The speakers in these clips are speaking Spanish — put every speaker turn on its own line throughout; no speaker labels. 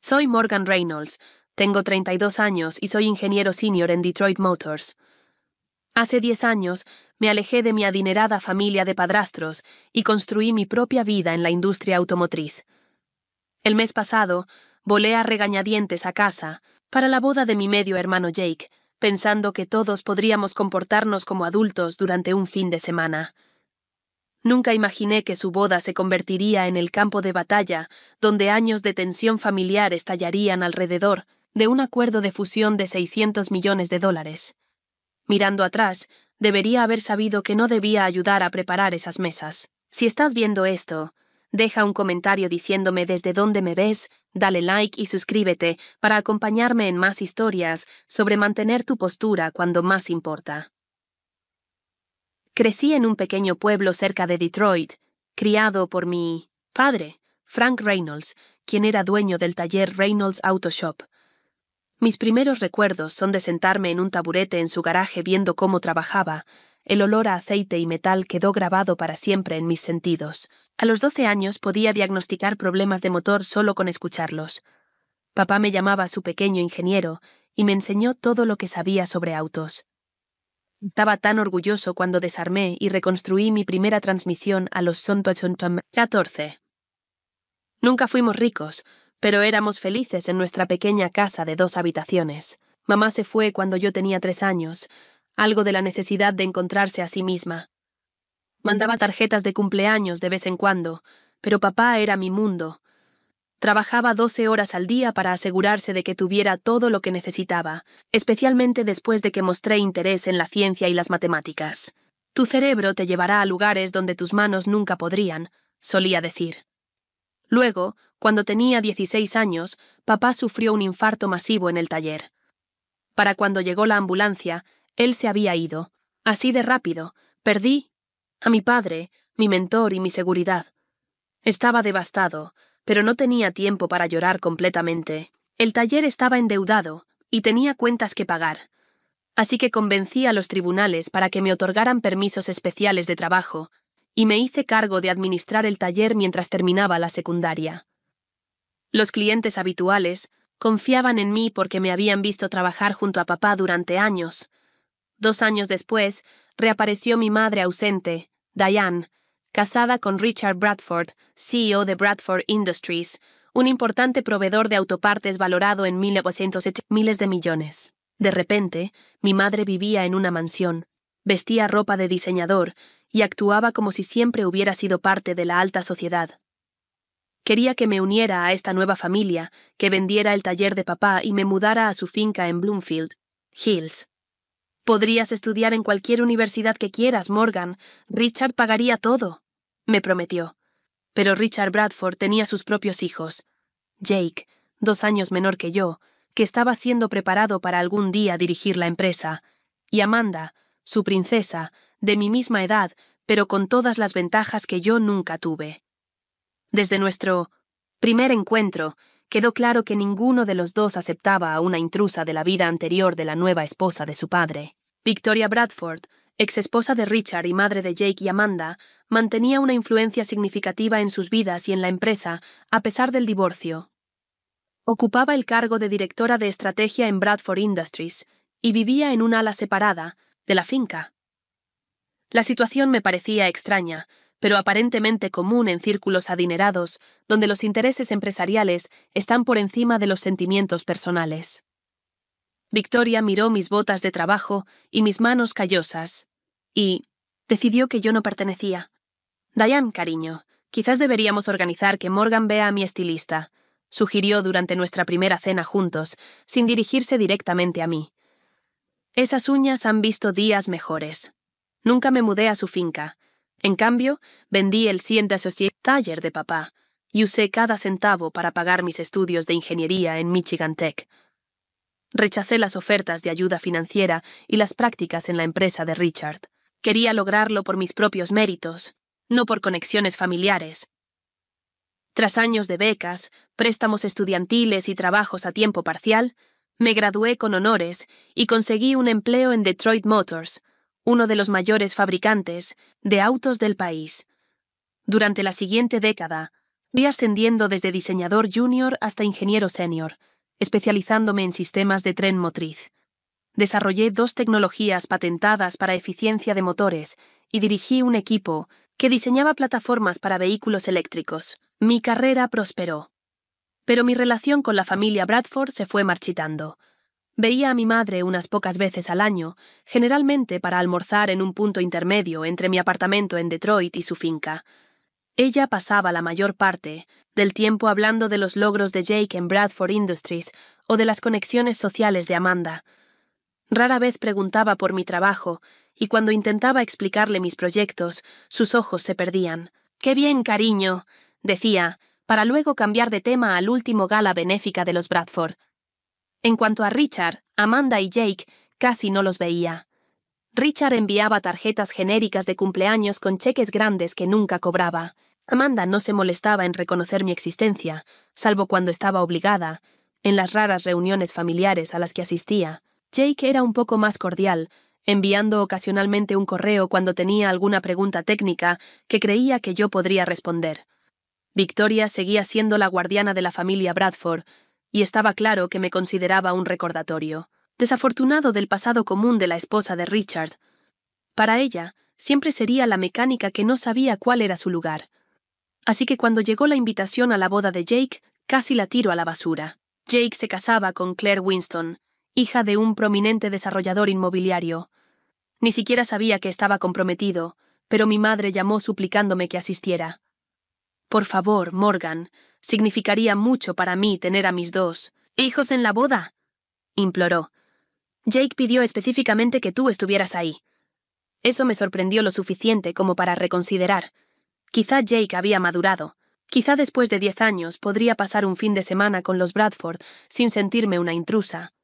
Soy Morgan Reynolds, tengo 32 años y soy ingeniero senior en Detroit Motors. Hace 10 años me alejé de mi adinerada familia de padrastros y construí mi propia vida en la industria automotriz. El mes pasado, volé a regañadientes a casa para la boda de mi medio hermano Jake, pensando que todos podríamos comportarnos como adultos durante un fin de semana. Nunca imaginé que su boda se convertiría en el campo de batalla donde años de tensión familiar estallarían alrededor de un acuerdo de fusión de $600 millones. Mirando atrás, debería haber sabido que no debía ayudar a preparar esas mesas. Si estás viendo esto, deja un comentario diciéndome desde dónde me ves, dale like y suscríbete para acompañarme en más historias sobre mantener tu postura cuando más importa. Crecí en un pequeño pueblo cerca de Detroit, criado por mi padre, Frank Reynolds, quien era dueño del taller Reynolds Auto Shop. Mis primeros recuerdos son de sentarme en un taburete en su garaje viendo cómo trabajaba. El olor a aceite y metal quedó grabado para siempre en mis sentidos. A los 12 años podía diagnosticar problemas de motor solo con escucharlos. Papá me llamaba su pequeño ingeniero y me enseñó todo lo que sabía sobre autos. Estaba tan orgulloso cuando desarmé y reconstruí mi primera transmisión a los 14. Nunca fuimos ricos, pero éramos felices en nuestra pequeña casa de 2 habitaciones. Mamá se fue cuando yo tenía 3 años, algo de la necesidad de encontrarse a sí misma. Mandaba tarjetas de cumpleaños de vez en cuando, pero papá era mi mundo. Trabajaba 12 horas al día para asegurarse de que tuviera todo lo que necesitaba, especialmente después de que mostré interés en la ciencia y las matemáticas. Tu cerebro te llevará a lugares donde tus manos nunca podrían, solía decir. Luego, cuando tenía 16 años, papá sufrió un infarto masivo en el taller. Para cuando llegó la ambulancia, él se había ido. Así de rápido, perdí a mi padre, mi mentor y mi seguridad. Estaba devastado, pero no tenía tiempo para llorar completamente. El taller estaba endeudado y tenía cuentas que pagar. Así que convencí a los tribunales para que me otorgaran permisos especiales de trabajo y me hice cargo de administrar el taller mientras terminaba la secundaria. Los clientes habituales confiaban en mí porque me habían visto trabajar junto a papá durante años. 2 años después, reapareció mi madre ausente, Diane, casada con Richard Bradford, CEO de Bradford Industries, un importante proveedor de autopartes valorado en 1907 miles de millones. De repente, mi madre vivía en una mansión, vestía ropa de diseñador y actuaba como si siempre hubiera sido parte de la alta sociedad. Quería que me uniera a esta nueva familia, que vendiera el taller de papá y me mudara a su finca en Bloomfield Hills. «Podrías estudiar en cualquier universidad que quieras, Morgan. Richard pagaría todo», me prometió. Pero Richard Bradford tenía sus propios hijos. Jake, 2 años menor que yo, que estaba siendo preparado para algún día dirigir la empresa, y Amanda, su princesa, de mi misma edad, pero con todas las ventajas que yo nunca tuve. Desde nuestro primer encuentro, quedó claro que ninguno de los dos aceptaba a una intrusa de la vida anterior de la nueva esposa de su padre. Victoria Bradford, exesposa de Richard y madre de Jake y Amanda, mantenía una influencia significativa en sus vidas y en la empresa, a pesar del divorcio. Ocupaba el cargo de directora de estrategia en Bradford Industries y vivía en un ala separada de la finca. La situación me parecía extraña, pero aparentemente común en círculos adinerados, donde los intereses empresariales están por encima de los sentimientos personales. Victoria miró mis botas de trabajo y mis manos callosas, y decidió que yo no pertenecía. «Diane, cariño, quizás deberíamos organizar que Morgan vea a mi estilista», sugirió durante nuestra primera cena juntos, sin dirigirse directamente a mí. «Esas uñas han visto días mejores. Nunca me mudé a su finca. En cambio, vendí el Science Associates taller de papá y usé cada centavo para pagar mis estudios de ingeniería en Michigan Tech. Rechacé las ofertas de ayuda financiera y las prácticas en la empresa de Richard. Quería lograrlo por mis propios méritos, no por conexiones familiares. Tras años de becas, préstamos estudiantiles y trabajos a tiempo parcial, me gradué con honores y conseguí un empleo en Detroit Motors, uno de los mayores fabricantes de autos del país. Durante la siguiente década, Fui ascendiendo desde diseñador junior hasta ingeniero senior, especializándome en sistemas de tren motriz. Desarrollé 2 tecnologías patentadas para eficiencia de motores y dirigí un equipo que diseñaba plataformas para vehículos eléctricos. Mi carrera prosperó. Pero mi relación con la familia Bradford se fue marchitando. Veía a mi madre unas pocas veces al año, generalmente para almorzar en un punto intermedio entre mi apartamento en Detroit y su finca. Ella pasaba la mayor parte del tiempo hablando de los logros de Jake en Bradford Industries o de las conexiones sociales de Amanda. Rara vez preguntaba por mi trabajo, y cuando intentaba explicarle mis proyectos, sus ojos se perdían. «¡Qué bien, cariño!», decía, para luego cambiar de tema al último gala benéfica de los Bradford. En cuanto a Richard, Amanda y Jake, casi no los veía. Richard enviaba tarjetas genéricas de cumpleaños con cheques grandes que nunca cobraba. Amanda no se molestaba en reconocer mi existencia, salvo cuando estaba obligada, en las raras reuniones familiares a las que asistía. Jake era un poco más cordial, enviando ocasionalmente un correo cuando tenía alguna pregunta técnica que creía que yo podría responder. Victoria seguía siendo la guardiana de la familia Bradford, y estaba claro que me consideraba un recordatorio. Desafortunado del pasado común de la esposa de Richard. Para ella, siempre sería la mecánica que no sabía cuál era su lugar. Así que cuando llegó la invitación a la boda de Jake, casi la tiro a la basura. Jake se casaba con Claire Winston, hija de un prominente desarrollador inmobiliario. Ni siquiera sabía que estaba comprometido, pero mi madre llamó suplicándome que asistiera. «Por favor, Morgan, significaría mucho para mí tener a mis 2 hijos en la boda», imploró. «Jake pidió específicamente que tú estuvieras ahí». Eso me sorprendió lo suficiente como para reconsiderar. Quizá Jake había madurado. Quizá después de 10 años podría pasar un fin de semana con los Bradford sin sentirme una intrusa.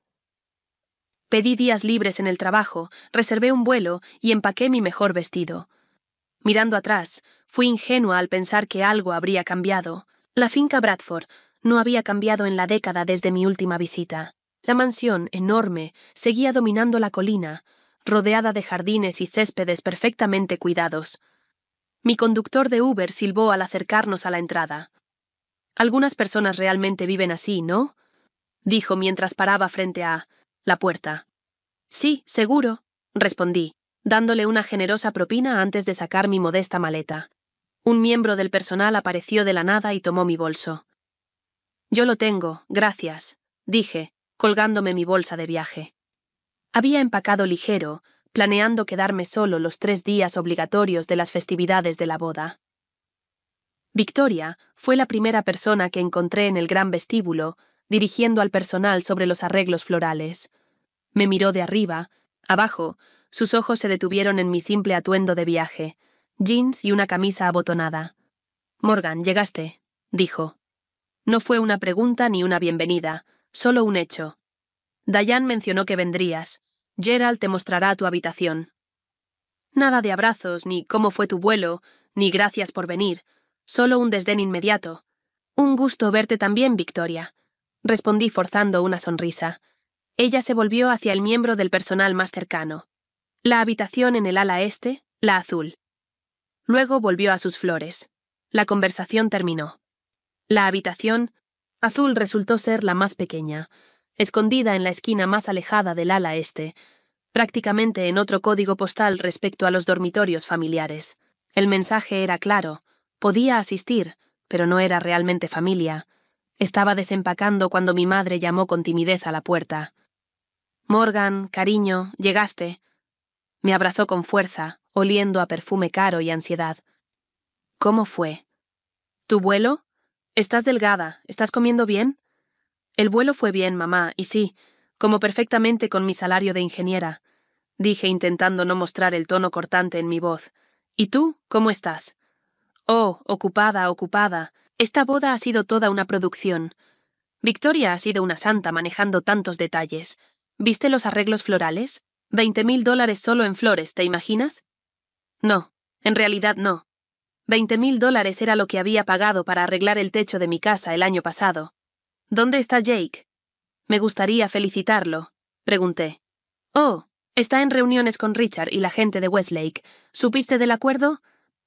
Pedí días libres en el trabajo, reservé un vuelo y empaqué mi mejor vestido. Mirando atrás, fui ingenua al pensar que algo habría cambiado. La finca Bradford no había cambiado en la década desde mi última visita. La mansión, enorme, seguía dominando la colina, rodeada de jardines y céspedes perfectamente cuidados. Mi conductor de Uber silbó al acercarnos a la entrada. «Algunas personas realmente viven así, ¿no?», dijo mientras paraba frente a la puerta. «Sí, seguro», respondí, dándole una generosa propina antes de sacar mi modesta maleta. Un miembro del personal apareció de la nada y tomó mi bolso. «Yo lo tengo, gracias», dije, colgándome mi bolsa de viaje. Había empacado ligero, planeando quedarme solo los 3 días obligatorios de las festividades de la boda. Victoria fue la primera persona que encontré en el gran vestíbulo, dirigiendo al personal sobre los arreglos florales. Me miró de arriba, abajo, sus ojos se detuvieron en mi simple atuendo de viaje, jeans y una camisa abotonada. «Morgan, llegaste», dijo. No fue una pregunta ni una bienvenida, solo un hecho. «Diane mencionó que vendrías. Gerald te mostrará tu habitación». Nada de abrazos, ni cómo fue tu vuelo, ni gracias por venir, solo un desdén inmediato. «Un gusto verte también, Victoria», respondí forzando una sonrisa. Ella se volvió hacia el miembro del personal más cercano. «La habitación en el ala este, la azul». Luego volvió a sus flores. La conversación terminó. La habitación azul resultó ser la más pequeña, escondida en la esquina más alejada del ala este, prácticamente en otro código postal respecto a los dormitorios familiares. El mensaje era claro: podía asistir, pero no era realmente familia. Estaba desempacando cuando mi madre llamó con timidez a la puerta. «Morgan, cariño, llegaste». Me abrazó con fuerza, oliendo a perfume caro y ansiedad. «¿Cómo fue?» «¿Tu vuelo? Estás delgada, ¿estás comiendo bien?» «El vuelo fue bien, mamá, y sí, como perfectamente con mi salario de ingeniera», dije intentando no mostrar el tono cortante en mi voz. «¿Y tú, cómo estás?» «Oh, ocupada. Esta boda ha sido toda una producción. Victoria ha sido una santa manejando tantos detalles. ¿Viste los arreglos florales? $20,000 solo en flores, ¿te imaginas?» «No, en realidad no. $20,000 era lo que había pagado para arreglar el techo de mi casa el año pasado». «¿Dónde está Jake?» «Me gustaría felicitarlo», pregunté. «Oh, está en reuniones con Richard y la gente de Westlake. ¿Supiste del acuerdo?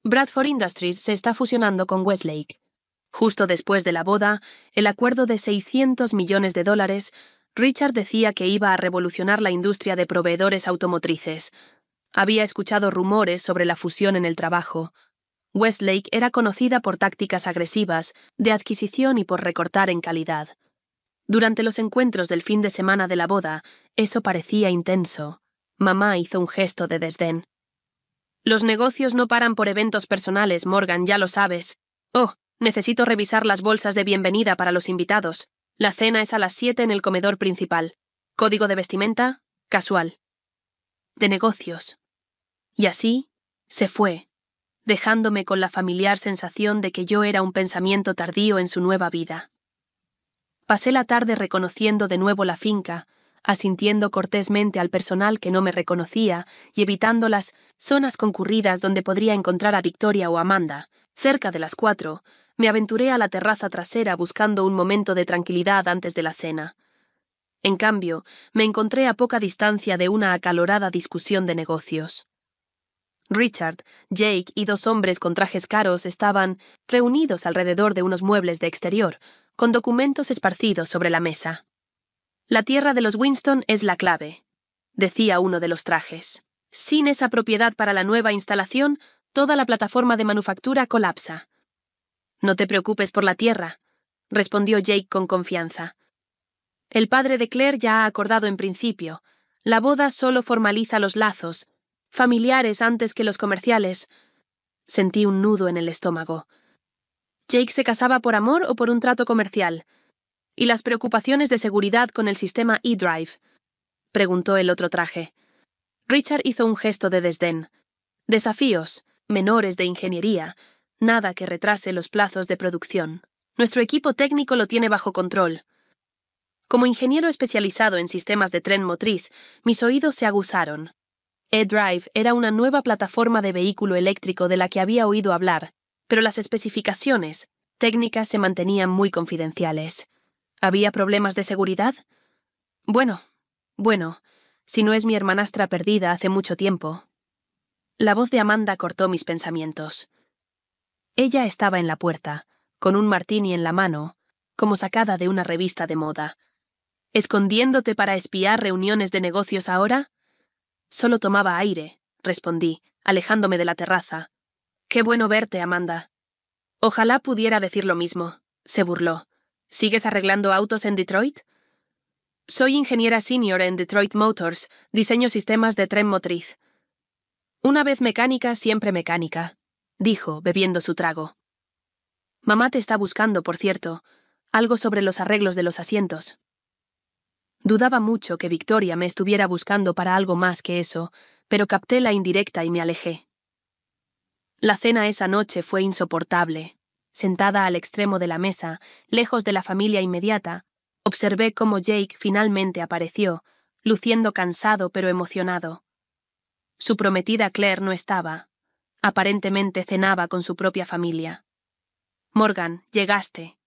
Bradford Industries se está fusionando con Westlake». Justo después de la boda, el acuerdo de $600 millones, Richard decía que iba a revolucionar la industria de proveedores automotrices. Había escuchado rumores sobre la fusión en el trabajo. Westlake era conocida por tácticas agresivas, de adquisición y por recortar en calidad. Durante los encuentros del fin de semana de la boda, eso parecía intenso. Mamá hizo un gesto de desdén. Los negocios no paran por eventos personales, Morgan, ya lo sabes. Oh, necesito revisar las bolsas de bienvenida para los invitados. La cena es a las 7 en el comedor principal. Código de vestimenta, casual. De negocios. Y así, se fue, dejándome con la familiar sensación de que yo era un pensamiento tardío en su nueva vida. Pasé la tarde reconociendo de nuevo la finca, asintiendo cortésmente al personal que no me reconocía y evitando las zonas concurridas donde podría encontrar a Victoria o Amanda. Cerca de las 4, me aventuré a la terraza trasera buscando un momento de tranquilidad antes de la cena. En cambio, me encontré a poca distancia de una acalorada discusión de negocios. Richard, Jake y 2 hombres con trajes caros estaban reunidos alrededor de unos muebles de exterior, con documentos esparcidos sobre la mesa. La tierra de los Winston es la clave, decía uno de los trajes. Sin esa propiedad para la nueva instalación, toda la plataforma de manufactura colapsa. No te preocupes por la tierra, respondió Jake con confianza. El padre de Claire ya ha acordado en principio. La boda solo formaliza los lazos, familiares antes que los comerciales. Sentí un nudo en el estómago. ¿Jake se casaba por amor o por un trato comercial? ¿Y las preocupaciones de seguridad con el sistema eDrive? Preguntó el otro traje. Richard hizo un gesto de desdén. Desafíos, menores de ingeniería, nada que retrase los plazos de producción. Nuestro equipo técnico lo tiene bajo control. Como ingeniero especializado en sistemas de tren motriz, mis oídos se aguzaron. eDrive era una nueva plataforma de vehículo eléctrico de la que había oído hablar, pero las especificaciones técnicas se mantenían muy confidenciales. ¿Había problemas de seguridad? Bueno, si no es mi hermanastra perdida hace mucho tiempo. La voz de Amanda cortó mis pensamientos. Ella estaba en la puerta, con un martini en la mano, como sacada de una revista de moda. ¿Escondiéndote para espiar reuniones de negocios ahora? Solo tomaba aire, respondí, alejándome de la terraza. Qué bueno verte, Amanda. Ojalá pudiera decir lo mismo, se burló. ¿Sigues arreglando autos en Detroit? Soy ingeniera senior en Detroit Motors, diseño sistemas de tren motriz. Una vez mecánica, siempre mecánica, dijo, bebiendo su trago. Mamá te está buscando, por cierto, algo sobre los arreglos de los asientos. Dudaba mucho que Victoria me estuviera buscando para algo más que eso, pero capté la indirecta y me alejé. La cena esa noche fue insoportable. Sentada al extremo de la mesa, lejos de la familia inmediata, observé cómo Jake finalmente apareció, luciendo cansado pero emocionado. Su prometida Claire no estaba. Aparentemente cenaba con su propia familia. Morgan, llegaste.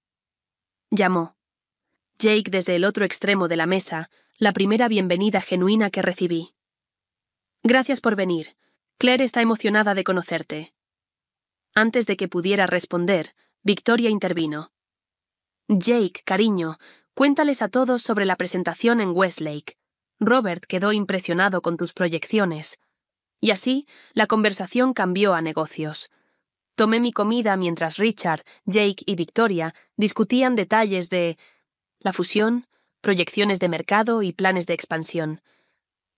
Llamó. Jake desde el otro extremo de la mesa, la primera bienvenida genuina que recibí. Gracias por venir. Claire está emocionada de conocerte. Antes de que pudiera responder, Victoria intervino. Jake, cariño, cuéntales a todos sobre la presentación en Westlake. Robert quedó impresionado con tus proyecciones. Y así, la conversación cambió a negocios. Tomé mi comida mientras Richard, Jake y Victoria discutían detalles de la fusión, proyecciones de mercado y planes de expansión.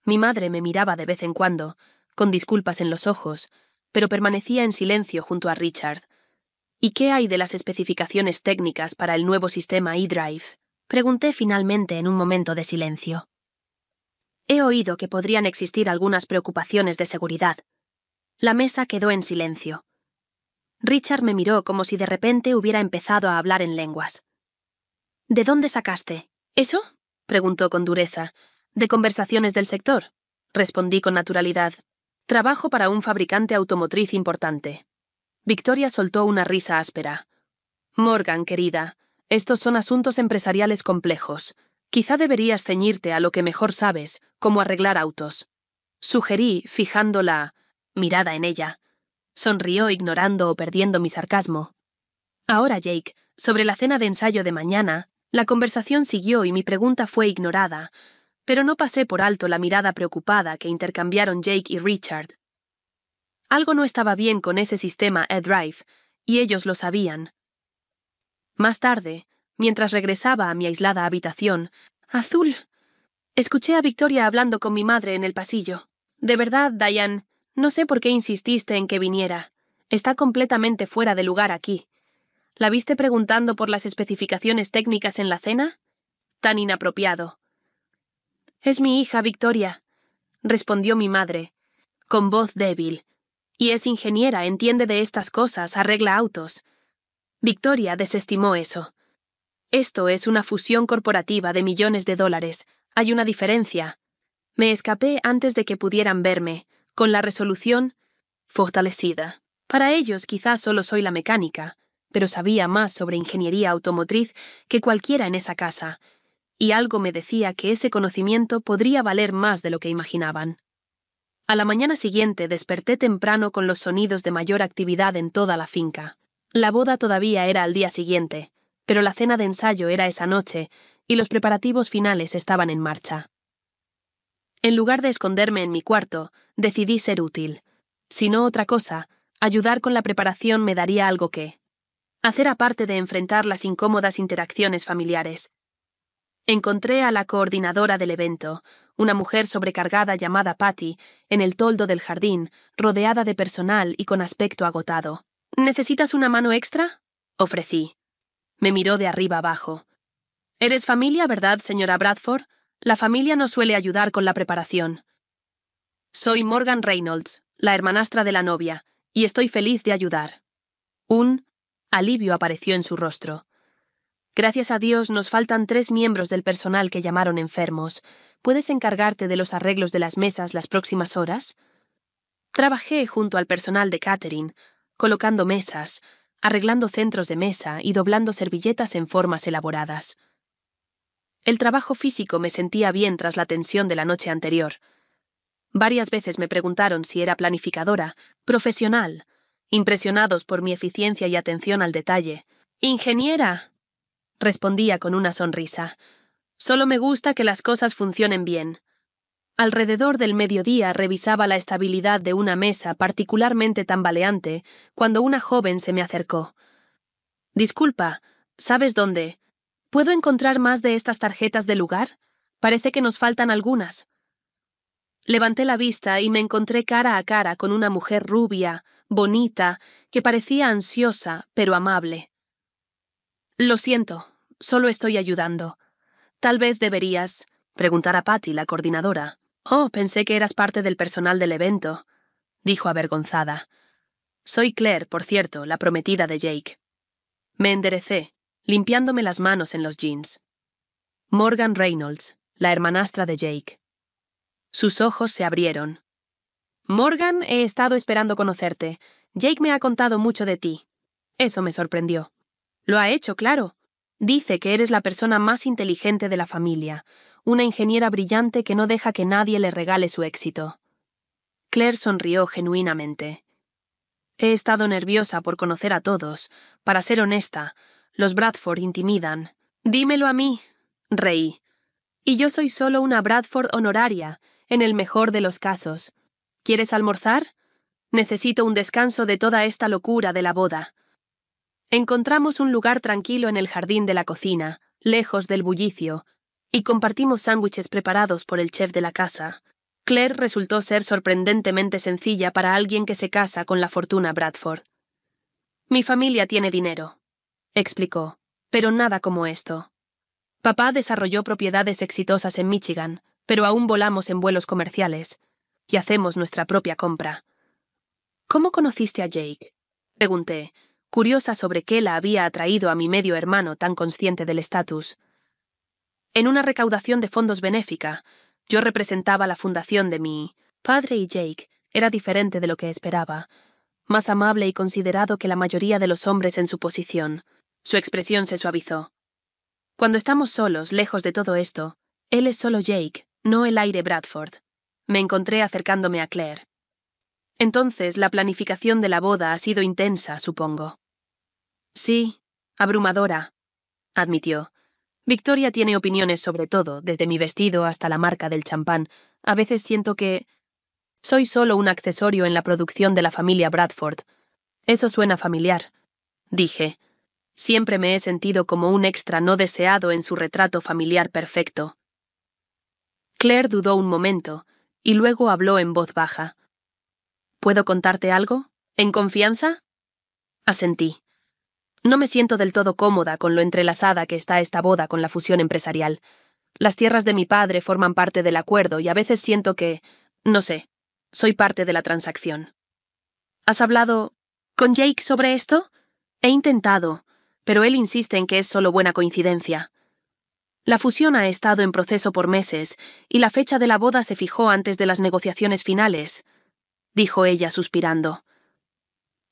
Mi madre me miraba de vez en cuando, con disculpas en los ojos, pero permanecía en silencio junto a Richard. ¿Y qué hay de las especificaciones técnicas para el nuevo sistema eDrive? Pregunté finalmente en un momento de silencio. He oído que podrían existir algunas preocupaciones de seguridad. La mesa quedó en silencio. Richard me miró como si de repente hubiera empezado a hablar en lenguas. ¿De dónde sacaste eso? Preguntó con dureza. De conversaciones del sector, respondí con naturalidad. Trabajo para un fabricante automotriz importante. Victoria soltó una risa áspera. Morgan, querida, estos son asuntos empresariales complejos. Quizá deberías ceñirte a lo que mejor sabes, como arreglar autos. Sugerí, fijando la mirada en ella. Sonrió ignorando o perdiendo mi sarcasmo. Ahora, Jake, sobre la cena de ensayo de mañana, la conversación siguió y mi pregunta fue ignorada, pero no pasé por alto la mirada preocupada que intercambiaron Jake y Richard. Algo no estaba bien con ese sistema E-Drive, y ellos lo sabían. Más tarde, mientras regresaba a mi aislada habitación, Azul, escuché a Victoria hablando con mi madre en el pasillo. De verdad, Diane, no sé por qué insististe en que viniera. Está completamente fuera de lugar aquí. ¿La viste preguntando por las especificaciones técnicas en la cena? Tan inapropiado. Es mi hija, Victoria, respondió mi madre, con voz débil. Y es ingeniera, entiende de estas cosas, arregla autos. Victoria desestimó eso. Esto es una fusión corporativa de millones de dólares. Hay una diferencia. Me escapé antes de que pudieran verme, con la resolución fortalecida. Para ellos quizás solo soy la mecánica, pero sabía más sobre ingeniería automotriz que cualquiera en esa casa, y algo me decía que ese conocimiento podría valer más de lo que imaginaban. A la mañana siguiente desperté temprano con los sonidos de mayor actividad en toda la finca. La boda todavía era al día siguiente, pero la cena de ensayo era esa noche, y los preparativos finales estaban en marcha. En lugar de esconderme en mi cuarto, decidí ser útil. Si no otra cosa, ayudar con la preparación me daría algo que hacer aparte de enfrentar las incómodas interacciones familiares. Encontré a la coordinadora del evento, una mujer sobrecargada llamada Patty, en el toldo del jardín, rodeada de personal y con aspecto agotado. ¿Necesitas una mano extra?, ofrecí. Me miró de arriba abajo. «Eres familia, ¿verdad, señora Bradford? La familia no suele ayudar con la preparación». «Soy Morgan Reynolds, la hermanastra de la novia, y estoy feliz de ayudar». Un alivio apareció en su rostro. «Gracias a Dios nos faltan 3 miembros del personal que llamaron enfermos. ¿Puedes encargarte de los arreglos de las mesas las próximas horas?» Trabajé junto al personal de catering, colocando mesas, arreglando centros de mesa y doblando servilletas en formas elaboradas. El trabajo físico me sentía bien tras la tensión de la noche anterior. Varias veces me preguntaron si era planificadora, profesional, impresionados por mi eficiencia y atención al detalle. «¡Ingeniera!», respondía con una sonrisa. «Solo me gusta que las cosas funcionen bien». Alrededor del mediodía revisaba la estabilidad de una mesa particularmente tambaleante cuando una joven se me acercó. «Disculpa, ¿sabes dónde? ¿Puedo encontrar más de estas tarjetas de lugar? Parece que nos faltan algunas». Levanté la vista y me encontré cara a cara con una mujer rubia, bonita, que parecía ansiosa, pero amable. «Lo siento, solo estoy ayudando. Tal vez deberías preguntar a Patty, la coordinadora». «Oh, pensé que eras parte del personal del evento», dijo avergonzada. «Soy Claire, por cierto, la prometida de Jake». Me enderecé, limpiándome las manos en los jeans. Morgan Reynolds, la hermanastra de Jake. Sus ojos se abrieron. «Morgan, he estado esperando conocerte. Jake me ha contado mucho de ti». Eso me sorprendió. «Lo ha hecho, claro. Dice que eres la persona más inteligente de la familia, una ingeniera brillante que no deja que nadie le regale su éxito». Claire sonrió genuinamente. «He estado nerviosa por conocer a todos. Para ser honesta, los Bradford intimidan». «Dímelo a mí», reí. «Y yo soy solo una Bradford honoraria, en el mejor de los casos. ¿Quieres almorzar? Necesito un descanso de toda esta locura de la boda». Encontramos un lugar tranquilo en el jardín de la cocina, lejos del bullicio, y compartimos sándwiches preparados por el chef de la casa. Claire resultó ser sorprendentemente sencilla para alguien que se casa con la fortuna Bradford. «Mi familia tiene dinero», explicó, «pero nada como esto. Papá desarrolló propiedades exitosas en Michigan, pero aún volamos en vuelos comerciales, y hacemos nuestra propia compra». «¿Cómo conociste a Jake?», pregunté, curiosa sobre qué la había atraído a mi medio hermano tan consciente del estatus. «En una recaudación de fondos benéfica, yo representaba la fundación de mi padre y Jake era diferente de lo que esperaba, más amable y considerado que la mayoría de los hombres en su posición». Su expresión se suavizó. «Cuando estamos solos, lejos de todo esto, él es solo Jake, no el aire Bradford». Me encontré acercándome a Claire. «Entonces, la planificación de la boda ha sido intensa, supongo». Sí, abrumadora, admitió. Victoria tiene opiniones sobre todo, desde mi vestido hasta la marca del champán. A veces siento que soy solo un accesorio en la producción de la familia Bradford. Eso suena familiar, dije. Siempre me he sentido como un extra no deseado en su retrato familiar perfecto. Claire dudó un momento, y luego habló en voz baja. ¿Puedo contarte algo? ¿En confianza? Asentí. No me siento del todo cómoda con lo entrelazada que está esta boda con la fusión empresarial. Las tierras de mi padre forman parte del acuerdo y a veces siento que, no sé, soy parte de la transacción. ¿Has hablado con Jake sobre esto? He intentado, pero él insiste en que es solo buena coincidencia. La fusión ha estado en proceso por meses y la fecha de la boda se fijó antes de las negociaciones finales, dijo ella suspirando.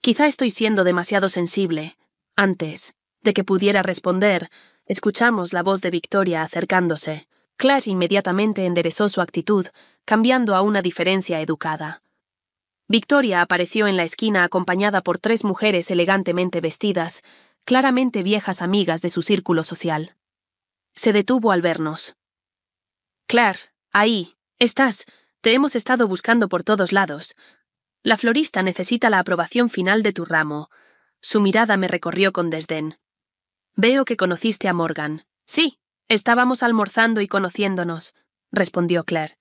Quizá estoy siendo demasiado sensible. Antes de que pudiera responder, escuchamos la voz de Victoria acercándose. Claire inmediatamente enderezó su actitud, cambiando a una diferencia educada. Victoria apareció en la esquina acompañada por 3 mujeres elegantemente vestidas, claramente viejas amigas de su círculo social. Se detuvo al vernos. Claire, ahí, estás. Te hemos estado buscando por todos lados. La florista necesita la aprobación final de tu ramo. Su mirada me recorrió con desdén. Veo que conociste a Morgan. Sí, estábamos almorzando y conociéndonos, respondió Claire.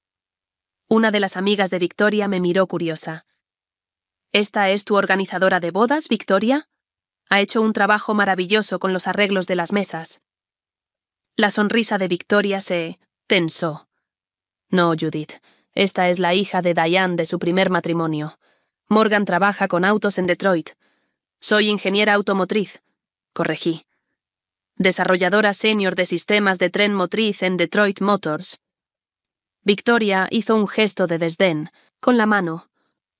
Una de las amigas de Victoria me miró curiosa. ¿Esta es tu organizadora de bodas, Victoria? Ha hecho un trabajo maravilloso con los arreglos de las mesas. La sonrisa de Victoria se tensó. No, Judith, esta es la hija de Diane de su primer matrimonio. Morgan trabaja con autos en Detroit. Soy ingeniera automotriz, corregí. Desarrolladora senior de sistemas de tren motriz en Detroit Motors. Victoria hizo un gesto de desdén, con la mano.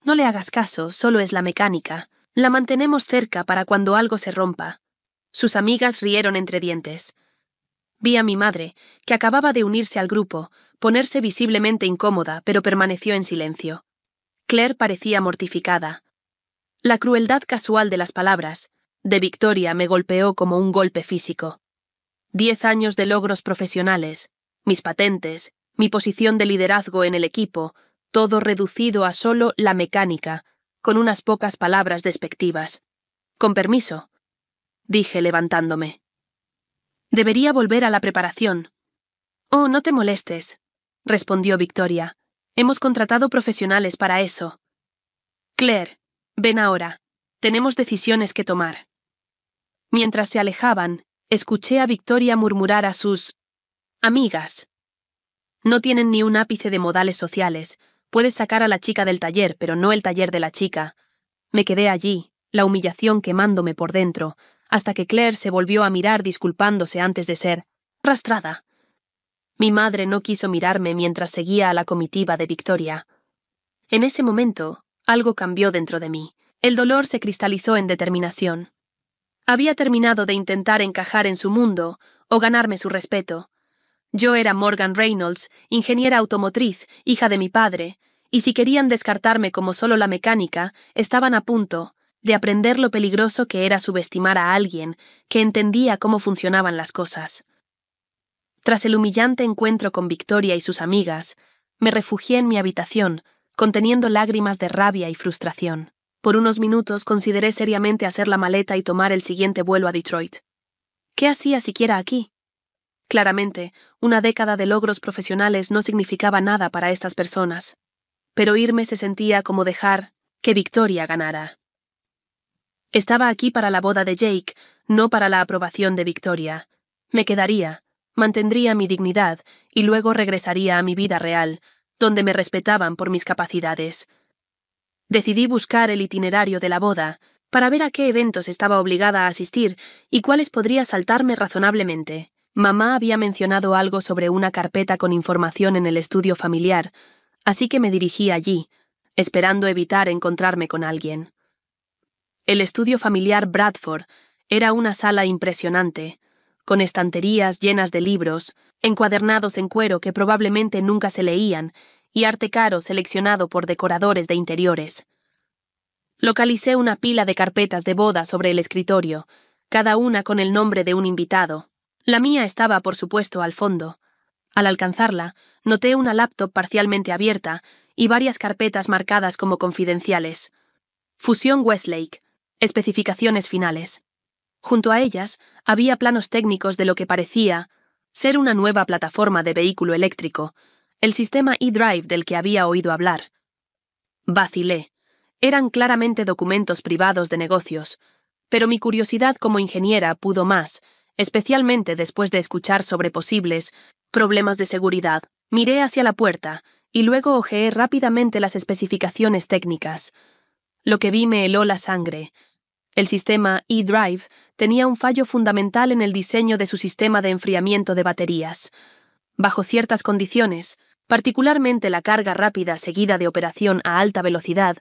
No le hagas caso, solo es la mecánica. La mantenemos cerca para cuando algo se rompa. Sus amigas rieron entre dientes. Vi a mi madre, que acababa de unirse al grupo, ponerse visiblemente incómoda, pero permaneció en silencio. Claire parecía mortificada. La crueldad casual de las palabras de Victoria me golpeó como un golpe físico. 10 años de logros profesionales, mis patentes, mi posición de liderazgo en el equipo, todo reducido a solo la mecánica, con unas pocas palabras despectivas. Con permiso, dije levantándome. Debería volver a la preparación. Oh, no te molestes, respondió Victoria. Hemos contratado profesionales para eso. Claire, ven ahora. Tenemos decisiones que tomar. Mientras se alejaban, escuché a Victoria murmurar a sus amigas. No tienen ni un ápice de modales sociales. Puedes sacar a la chica del taller, pero no el taller de la chica. Me quedé allí, la humillación quemándome por dentro, hasta que Claire se volvió a mirar disculpándose antes de ser arrastrada. Mi madre no quiso mirarme mientras seguía a la comitiva de Victoria. En ese momento, algo cambió dentro de mí. El dolor se cristalizó en determinación. Había terminado de intentar encajar en su mundo o ganarme su respeto. Yo era Morgan Reynolds, ingeniera automotriz, hija de mi padre, y si querían descartarme como solo la mecánica, estaban a punto de aprender lo peligroso que era subestimar a alguien que entendía cómo funcionaban las cosas. Tras el humillante encuentro con Victoria y sus amigas, me refugié en mi habitación, conteniendo lágrimas de rabia y frustración. Por unos minutos consideré seriamente hacer la maleta y tomar el siguiente vuelo a Detroit. ¿Qué hacía siquiera aquí? Claramente, una década de logros profesionales no significaba nada para estas personas. Pero irme se sentía como dejar que Victoria ganara. Estaba aquí para la boda de Jake, no para la aprobación de Victoria. Me quedaría, mantendría mi dignidad y luego regresaría a mi vida real, donde me respetaban por mis capacidades. Decidí buscar el itinerario de la boda para ver a qué eventos estaba obligada a asistir y cuáles podría saltarme razonablemente. Mamá había mencionado algo sobre una carpeta con información en el estudio familiar, así que me dirigí allí, esperando evitar encontrarme con alguien. El estudio familiar Bradford era una sala impresionante, con estanterías llenas de libros, encuadernados en cuero que probablemente nunca se leían, y arte caro seleccionado por decoradores de interiores. Localicé una pila de carpetas de boda sobre el escritorio, cada una con el nombre de un invitado. La mía estaba, por supuesto, al fondo. Al alcanzarla, noté una laptop parcialmente abierta y varias carpetas marcadas como confidenciales. Fusión Westlake. Especificaciones finales. Junto a ellas, había planos técnicos de lo que parecía ser una nueva plataforma de vehículo eléctrico, el sistema eDrive del que había oído hablar. Vacilé. Eran claramente documentos privados de negocios, pero mi curiosidad como ingeniera pudo más, especialmente después de escuchar sobre posibles problemas de seguridad. Miré hacia la puerta y luego hojeé rápidamente las especificaciones técnicas. Lo que vi me heló la sangre. El sistema eDrive tenía un fallo fundamental en el diseño de su sistema de enfriamiento de baterías. Bajo ciertas condiciones, particularmente la carga rápida seguida de operación a alta velocidad,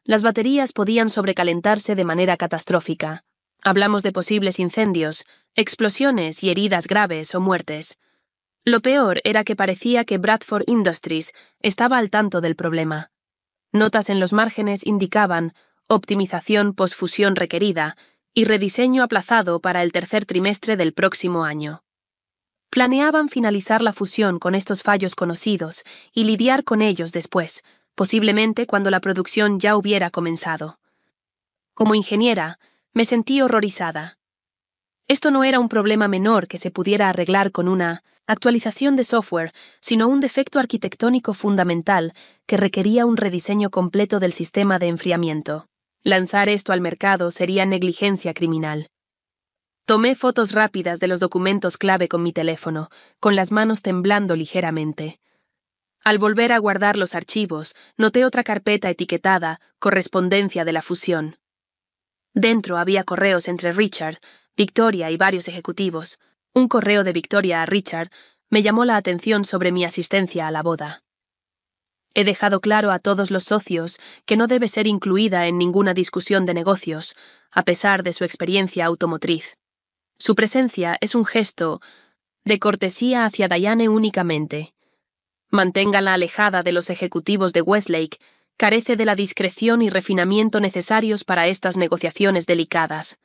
las baterías podían sobrecalentarse de manera catastrófica. Hablamos de posibles incendios, explosiones y heridas graves o muertes. Lo peor era que parecía que Bradford Industries estaba al tanto del problema. Notas en los márgenes indicaban optimización posfusión requerida y rediseño aplazado para el tercer trimestre del próximo año. Planeaban finalizar la fusión con estos fallos conocidos y lidiar con ellos después, posiblemente cuando la producción ya hubiera comenzado. Como ingeniera, me sentí horrorizada. Esto no era un problema menor que se pudiera arreglar con una actualización de software, sino un defecto arquitectónico fundamental que requería un rediseño completo del sistema de enfriamiento. Lanzar esto al mercado sería negligencia criminal. Tomé fotos rápidas de los documentos clave con mi teléfono, con las manos temblando ligeramente. Al volver a guardar los archivos, noté otra carpeta etiquetada Correspondencia de la fusión. Dentro había correos entre Richard, Victoria y varios ejecutivos. Un correo de Victoria a Richard me llamó la atención sobre mi asistencia a la boda. He dejado claro a todos los socios que no debe ser incluida en ninguna discusión de negocios, a pesar de su experiencia automotriz. Su presencia es un gesto de cortesía hacia Diane únicamente. Manténgala alejada de los ejecutivos de Westlake, carece de la discreción y refinamiento necesarios para estas negociaciones delicadas.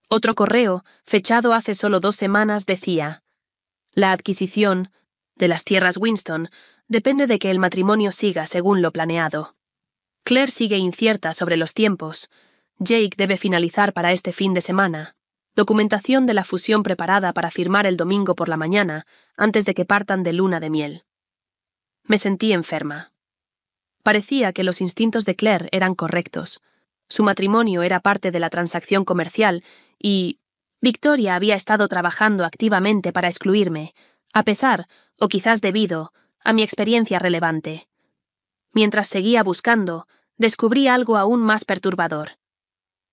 Otro correo, fechado hace solo 2 semanas, decía: la adquisición de las tierras Winston depende de que el matrimonio siga según lo planeado. Claire sigue incierta sobre los tiempos. Jake debe finalizar para este fin de semana. Documentación de la fusión preparada para firmar el domingo por la mañana, antes de que partan de luna de miel. Me sentí enferma. Parecía que los instintos de Claire eran correctos. Su matrimonio era parte de la transacción comercial y Victoria había estado trabajando activamente para excluirme, a pesar, o quizás debido, a mi experiencia relevante. Mientras seguía buscando, descubrí algo aún más perturbador.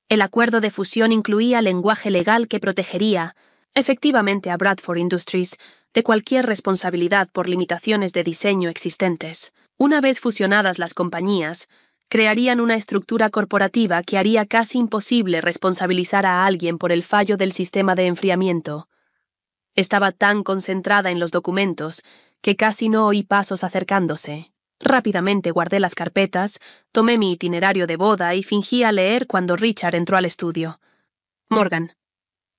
El acuerdo de fusión incluía lenguaje legal que protegería, efectivamente, a Bradford Industries de cualquier responsabilidad por limitaciones de diseño existentes. Una vez fusionadas las compañías, crearían una estructura corporativa que haría casi imposible responsabilizar a alguien por el fallo del sistema de enfriamiento. Estaba tan concentrada en los documentos que casi no oí pasos acercándose. Rápidamente guardé las carpetas, tomé mi itinerario de boda y fingí leer cuando Richard entró al estudio. «Morgan»,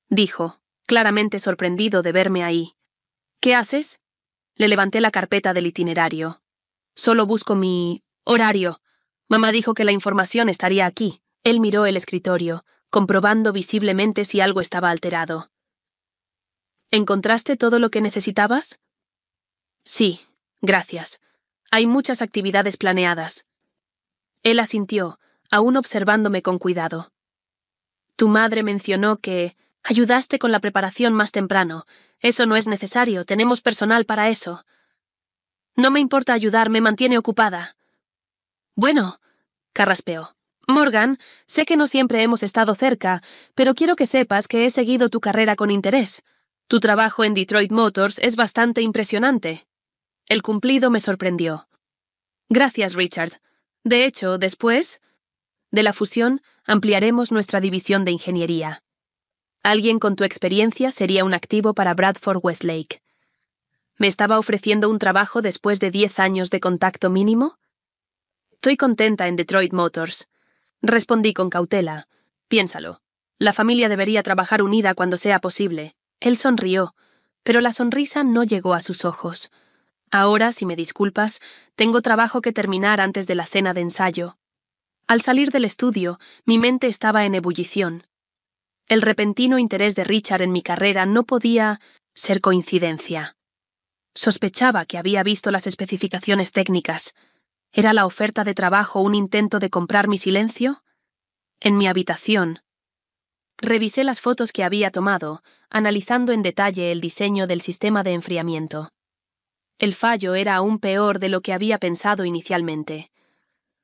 dijo, claramente sorprendido de verme ahí. «¿Qué haces?» Le levanté la carpeta del itinerario. «Solo busco mi horario. Mamá dijo que la información estaría aquí». Él miró el escritorio, comprobando visiblemente si algo estaba alterado. «¿Encontraste todo lo que necesitabas?» «Sí, gracias. Hay muchas actividades planeadas». Él asintió, aún observándome con cuidado. «Tu madre mencionó que ayudaste con la preparación más temprano. Eso no es necesario, tenemos personal para eso». «No me importa ayudar, me mantiene ocupada». «Bueno», carraspeó. «Morgan, sé que no siempre hemos estado cerca, pero quiero que sepas que he seguido tu carrera con interés. Tu trabajo en Detroit Motors es bastante impresionante». El cumplido me sorprendió. «Gracias, Richard. De hecho, después de la fusión, ampliaremos nuestra división de ingeniería. Alguien con tu experiencia sería un activo para Bradford Westlake». ¿Me estaba ofreciendo un trabajo después de 10 años de contacto mínimo? «Estoy contenta en Detroit Motors», respondí con cautela. «Piénsalo. La familia debería trabajar unida cuando sea posible. Él sonrió, pero la sonrisa no llegó a sus ojos. Ahora, si me disculpas, tengo trabajo que terminar antes de la cena de ensayo. Al salir del estudio, mi mente estaba en ebullición. El repentino interés de Richard en mi carrera no podía ser coincidencia. Sospechaba que había visto las especificaciones técnicas. ¿Era la oferta de trabajo un intento de comprar mi silencio? En mi habitación, revisé las fotos que había tomado, analizando en detalle el diseño del sistema de enfriamiento. El fallo era aún peor de lo que había pensado inicialmente.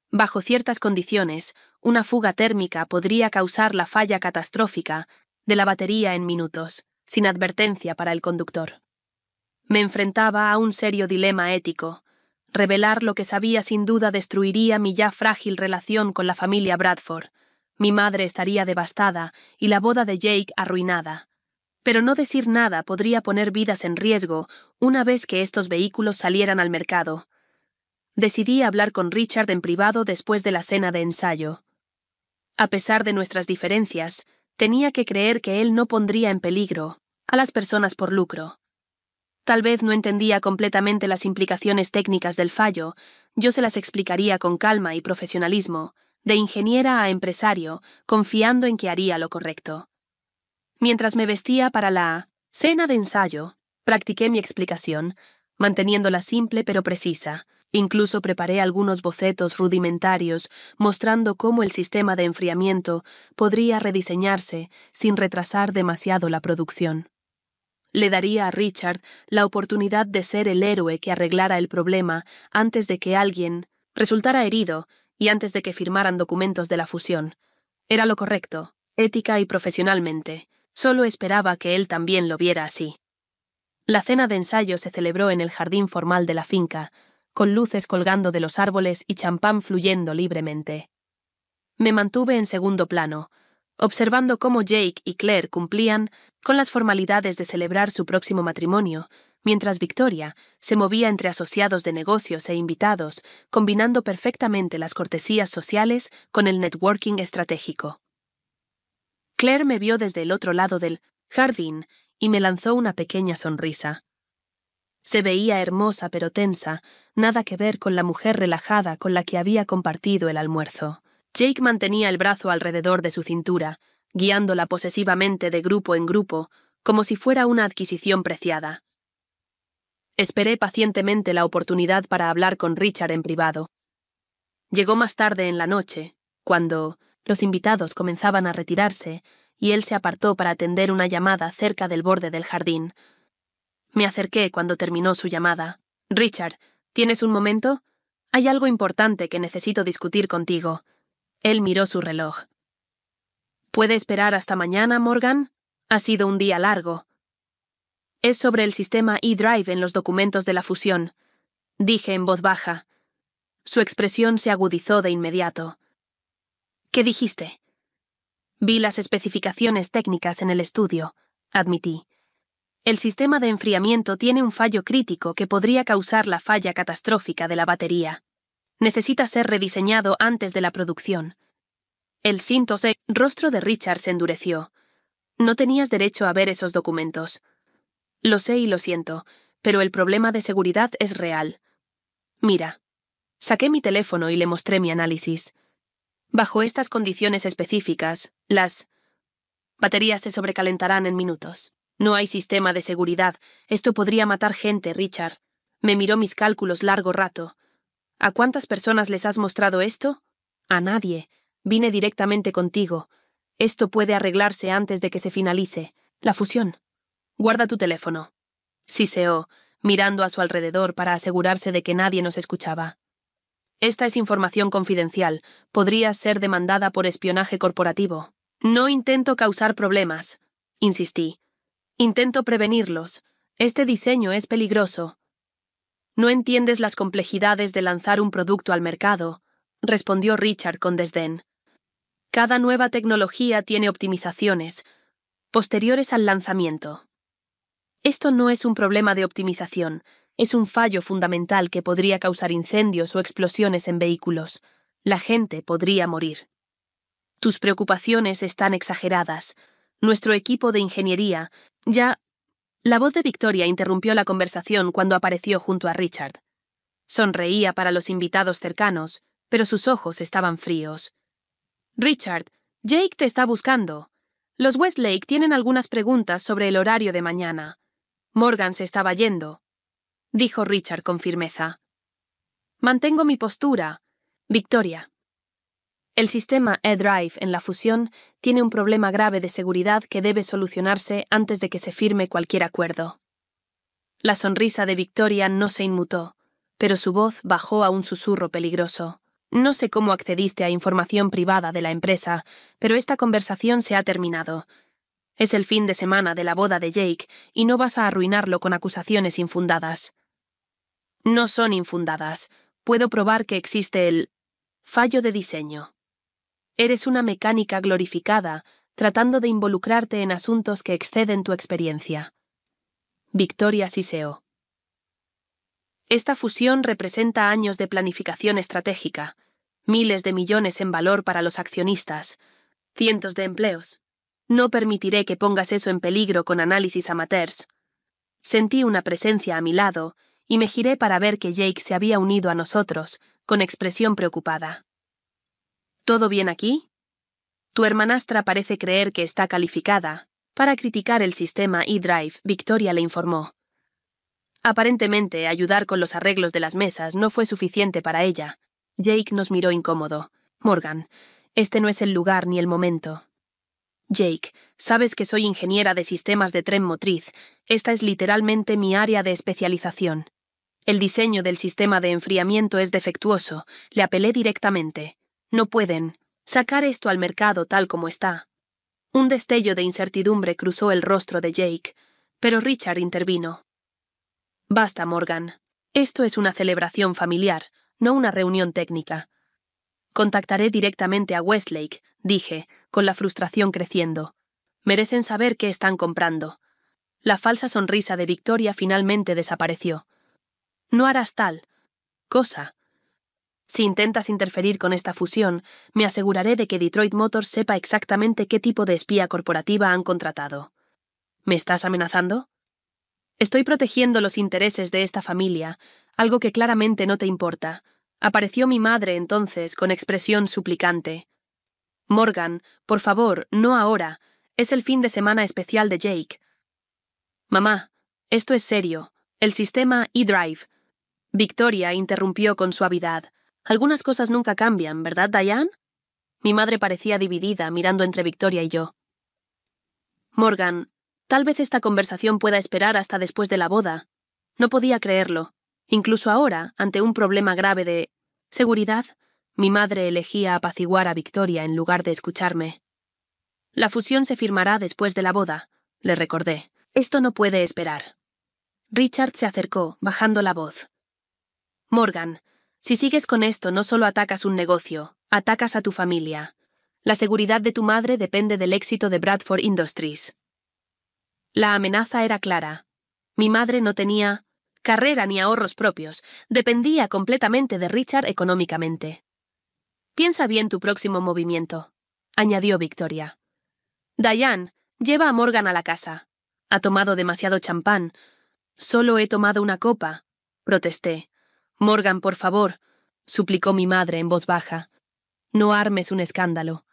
Bajo ciertas condiciones, una fuga térmica podría causar la falla catastrófica de la batería en minutos, sin advertencia para el conductor. Me enfrentaba a un serio dilema ético. Revelar lo que sabía sin duda destruiría mi ya frágil relación con la familia Bradford. Mi madre estaría devastada y la boda de Jake arruinada. Pero no decir nada podría poner vidas en riesgo una vez que estos vehículos salieran al mercado. Decidí hablar con Richard en privado después de la cena de ensayo. A pesar de nuestras diferencias, tenía que creer que él no pondría en peligro a las personas por lucro. Tal vez no entendía completamente las implicaciones técnicas del fallo, yo se las explicaría con calma y profesionalismo, de ingeniera a empresario, confiando en que haría lo correcto. Mientras me vestía para la cena de ensayo, practiqué mi explicación, manteniéndola simple pero precisa. Incluso preparé algunos bocetos rudimentarios mostrando cómo el sistema de enfriamiento podría rediseñarse sin retrasar demasiado la producción. Le daría a Richard la oportunidad de ser el héroe que arreglara el problema antes de que alguien resultara herido y antes de que firmaran documentos de la fusión. Era lo correcto, ética y profesionalmente. Solo esperaba que él también lo viera así. La cena de ensayo se celebró en el jardín formal de la finca, con luces colgando de los árboles y champán fluyendo libremente. Me mantuve en segundo plano, observando cómo Jake y Claire cumplían con las formalidades de celebrar su próximo matrimonio, mientras Victoria se movía entre asociados de negocios e invitados, combinando perfectamente las cortesías sociales con el networking estratégico. Claire me vio desde el otro lado del jardín y me lanzó una pequeña sonrisa. Se veía hermosa pero tensa, nada que ver con la mujer relajada con la que había compartido el almuerzo. Jake mantenía el brazo alrededor de su cintura, guiándola posesivamente de grupo en grupo, como si fuera una adquisición preciada. Esperé pacientemente la oportunidad para hablar con Richard en privado. Llegó más tarde en la noche, cuando los invitados comenzaban a retirarse, y él se apartó para atender una llamada cerca del borde del jardín. Me acerqué cuando terminó su llamada. «Richard, ¿tienes un momento? Hay algo importante que necesito discutir contigo». Él miró su reloj. «¿Puede esperar hasta mañana, Morgan? Ha sido un día largo». «Es sobre el sistema eDrive en los documentos de la fusión», dije en voz baja. Su expresión se agudizó de inmediato. «¿Qué dijiste?» «Vi las especificaciones técnicas en el estudio», admití. «El sistema de enfriamiento tiene un fallo crítico que podría causar la falla catastrófica de la batería. Necesita ser rediseñado antes de la producción». El rostro de Richard se endureció. «No tenías derecho a ver esos documentos». «Lo sé y lo siento, pero el problema de seguridad es real. Mira». Saqué mi teléfono y le mostré mi análisis. Bajo estas condiciones específicas, las baterías se sobrecalentarán en minutos. No hay sistema de seguridad. Esto podría matar gente, Richard. Me miró mis cálculos largo rato. ¿A cuántas personas les has mostrado esto? A nadie. Vine directamente contigo. Esto puede arreglarse antes de que se finalice la fusión. Guarda tu teléfono. Siseó, mirando a su alrededor para asegurarse de que nadie nos escuchaba. Esta es información confidencial. Podría ser demandada por espionaje corporativo. No intento causar problemas, insistí. Intento prevenirlos. Este diseño es peligroso. No entiendes las complejidades de lanzar un producto al mercado, respondió Richard con desdén. Cada nueva tecnología tiene optimizaciones posteriores al lanzamiento. Esto no es un problema de optimización, es un fallo fundamental que podría causar incendios o explosiones en vehículos. La gente podría morir. Tus preocupaciones están exageradas. Nuestro equipo de ingeniería ya... La voz de Victoria interrumpió la conversación cuando apareció junto a Richard. Sonreía para los invitados cercanos, pero sus ojos estaban fríos. Richard, Jake te está buscando. Los Westlake tienen algunas preguntas sobre el horario de mañana. Morgan se estaba yendo, dijo Richard con firmeza. Mantengo mi postura. Victoria. El sistema E-Drive en la fusión tiene un problema grave de seguridad que debe solucionarse antes de que se firme cualquier acuerdo. La sonrisa de Victoria no se inmutó, pero su voz bajó a un susurro peligroso. No sé cómo accediste a información privada de la empresa, pero esta conversación se ha terminado. Es el fin de semana de la boda de Jake y no vas a arruinarlo con acusaciones infundadas. No son infundadas. Puedo probar que existe el fallo de diseño. Eres una mecánica glorificada, tratando de involucrarte en asuntos que exceden tu experiencia. Victoria siseó. Esta fusión representa años de planificación estratégica, miles de millones en valor para los accionistas, cientos de empleos. No permitiré que pongas eso en peligro con análisis amateurs. Sentí una presencia a mi lado y me giré para ver que Jake se había unido a nosotros, con expresión preocupada. ¿Todo bien aquí? Tu hermanastra parece creer que está calificada para criticar el sistema E-Drive, Victoria le informó. Aparentemente, ayudar con los arreglos de las mesas no fue suficiente para ella. Jake nos miró incómodo. Morgan, este no es el lugar ni el momento. Jake, sabes que soy ingeniera de sistemas de tren motriz. Esta es literalmente mi área de especialización. El diseño del sistema de enfriamiento es defectuoso. Le apelé directamente. No pueden sacar esto al mercado tal como está. Un destello de incertidumbre cruzó el rostro de Jake, pero Richard intervino. Basta, Morgan. Esto es una celebración familiar, no una reunión técnica. Contactaré directamente a Westlake, dije, con la frustración creciendo. Merecen saber qué están comprando. La falsa sonrisa de Victoria finalmente desapareció. No harás tal cosa. Si intentas interferir con esta fusión, me aseguraré de que Detroit Motors sepa exactamente qué tipo de espía corporativa han contratado. ¿Me estás amenazando? Estoy protegiendo los intereses de esta familia, algo que claramente no te importa. Apareció mi madre entonces con expresión suplicante. Morgan, por favor, no ahora. Es el fin de semana especial de Jake. Mamá, esto es serio. El sistema E-Drive. Victoria interrumpió con suavidad. Algunas cosas nunca cambian, ¿verdad, Diane? Mi madre parecía dividida, mirando entre Victoria y yo. Morgan, tal vez esta conversación pueda esperar hasta después de la boda. No podía creerlo. Incluso ahora, ante un problema grave de seguridad, mi madre elegía apaciguar a Victoria en lugar de escucharme. La fusión se firmará después de la boda, le recordé. Esto no puede esperar. Richard se acercó, bajando la voz. Morgan, si sigues con esto no solo atacas un negocio, atacas a tu familia. La seguridad de tu madre depende del éxito de Bradford Industries. La amenaza era clara. Mi madre no tenía carrera ni ahorros propios, dependía completamente de Richard económicamente. Piensa bien tu próximo movimiento, añadió Victoria. Diane, lleva a Morgan a la casa. Ha tomado demasiado champán. Solo he tomado una copa, protesté. Morgan, por favor, suplicó mi madre en voz baja. No armes un escándalo.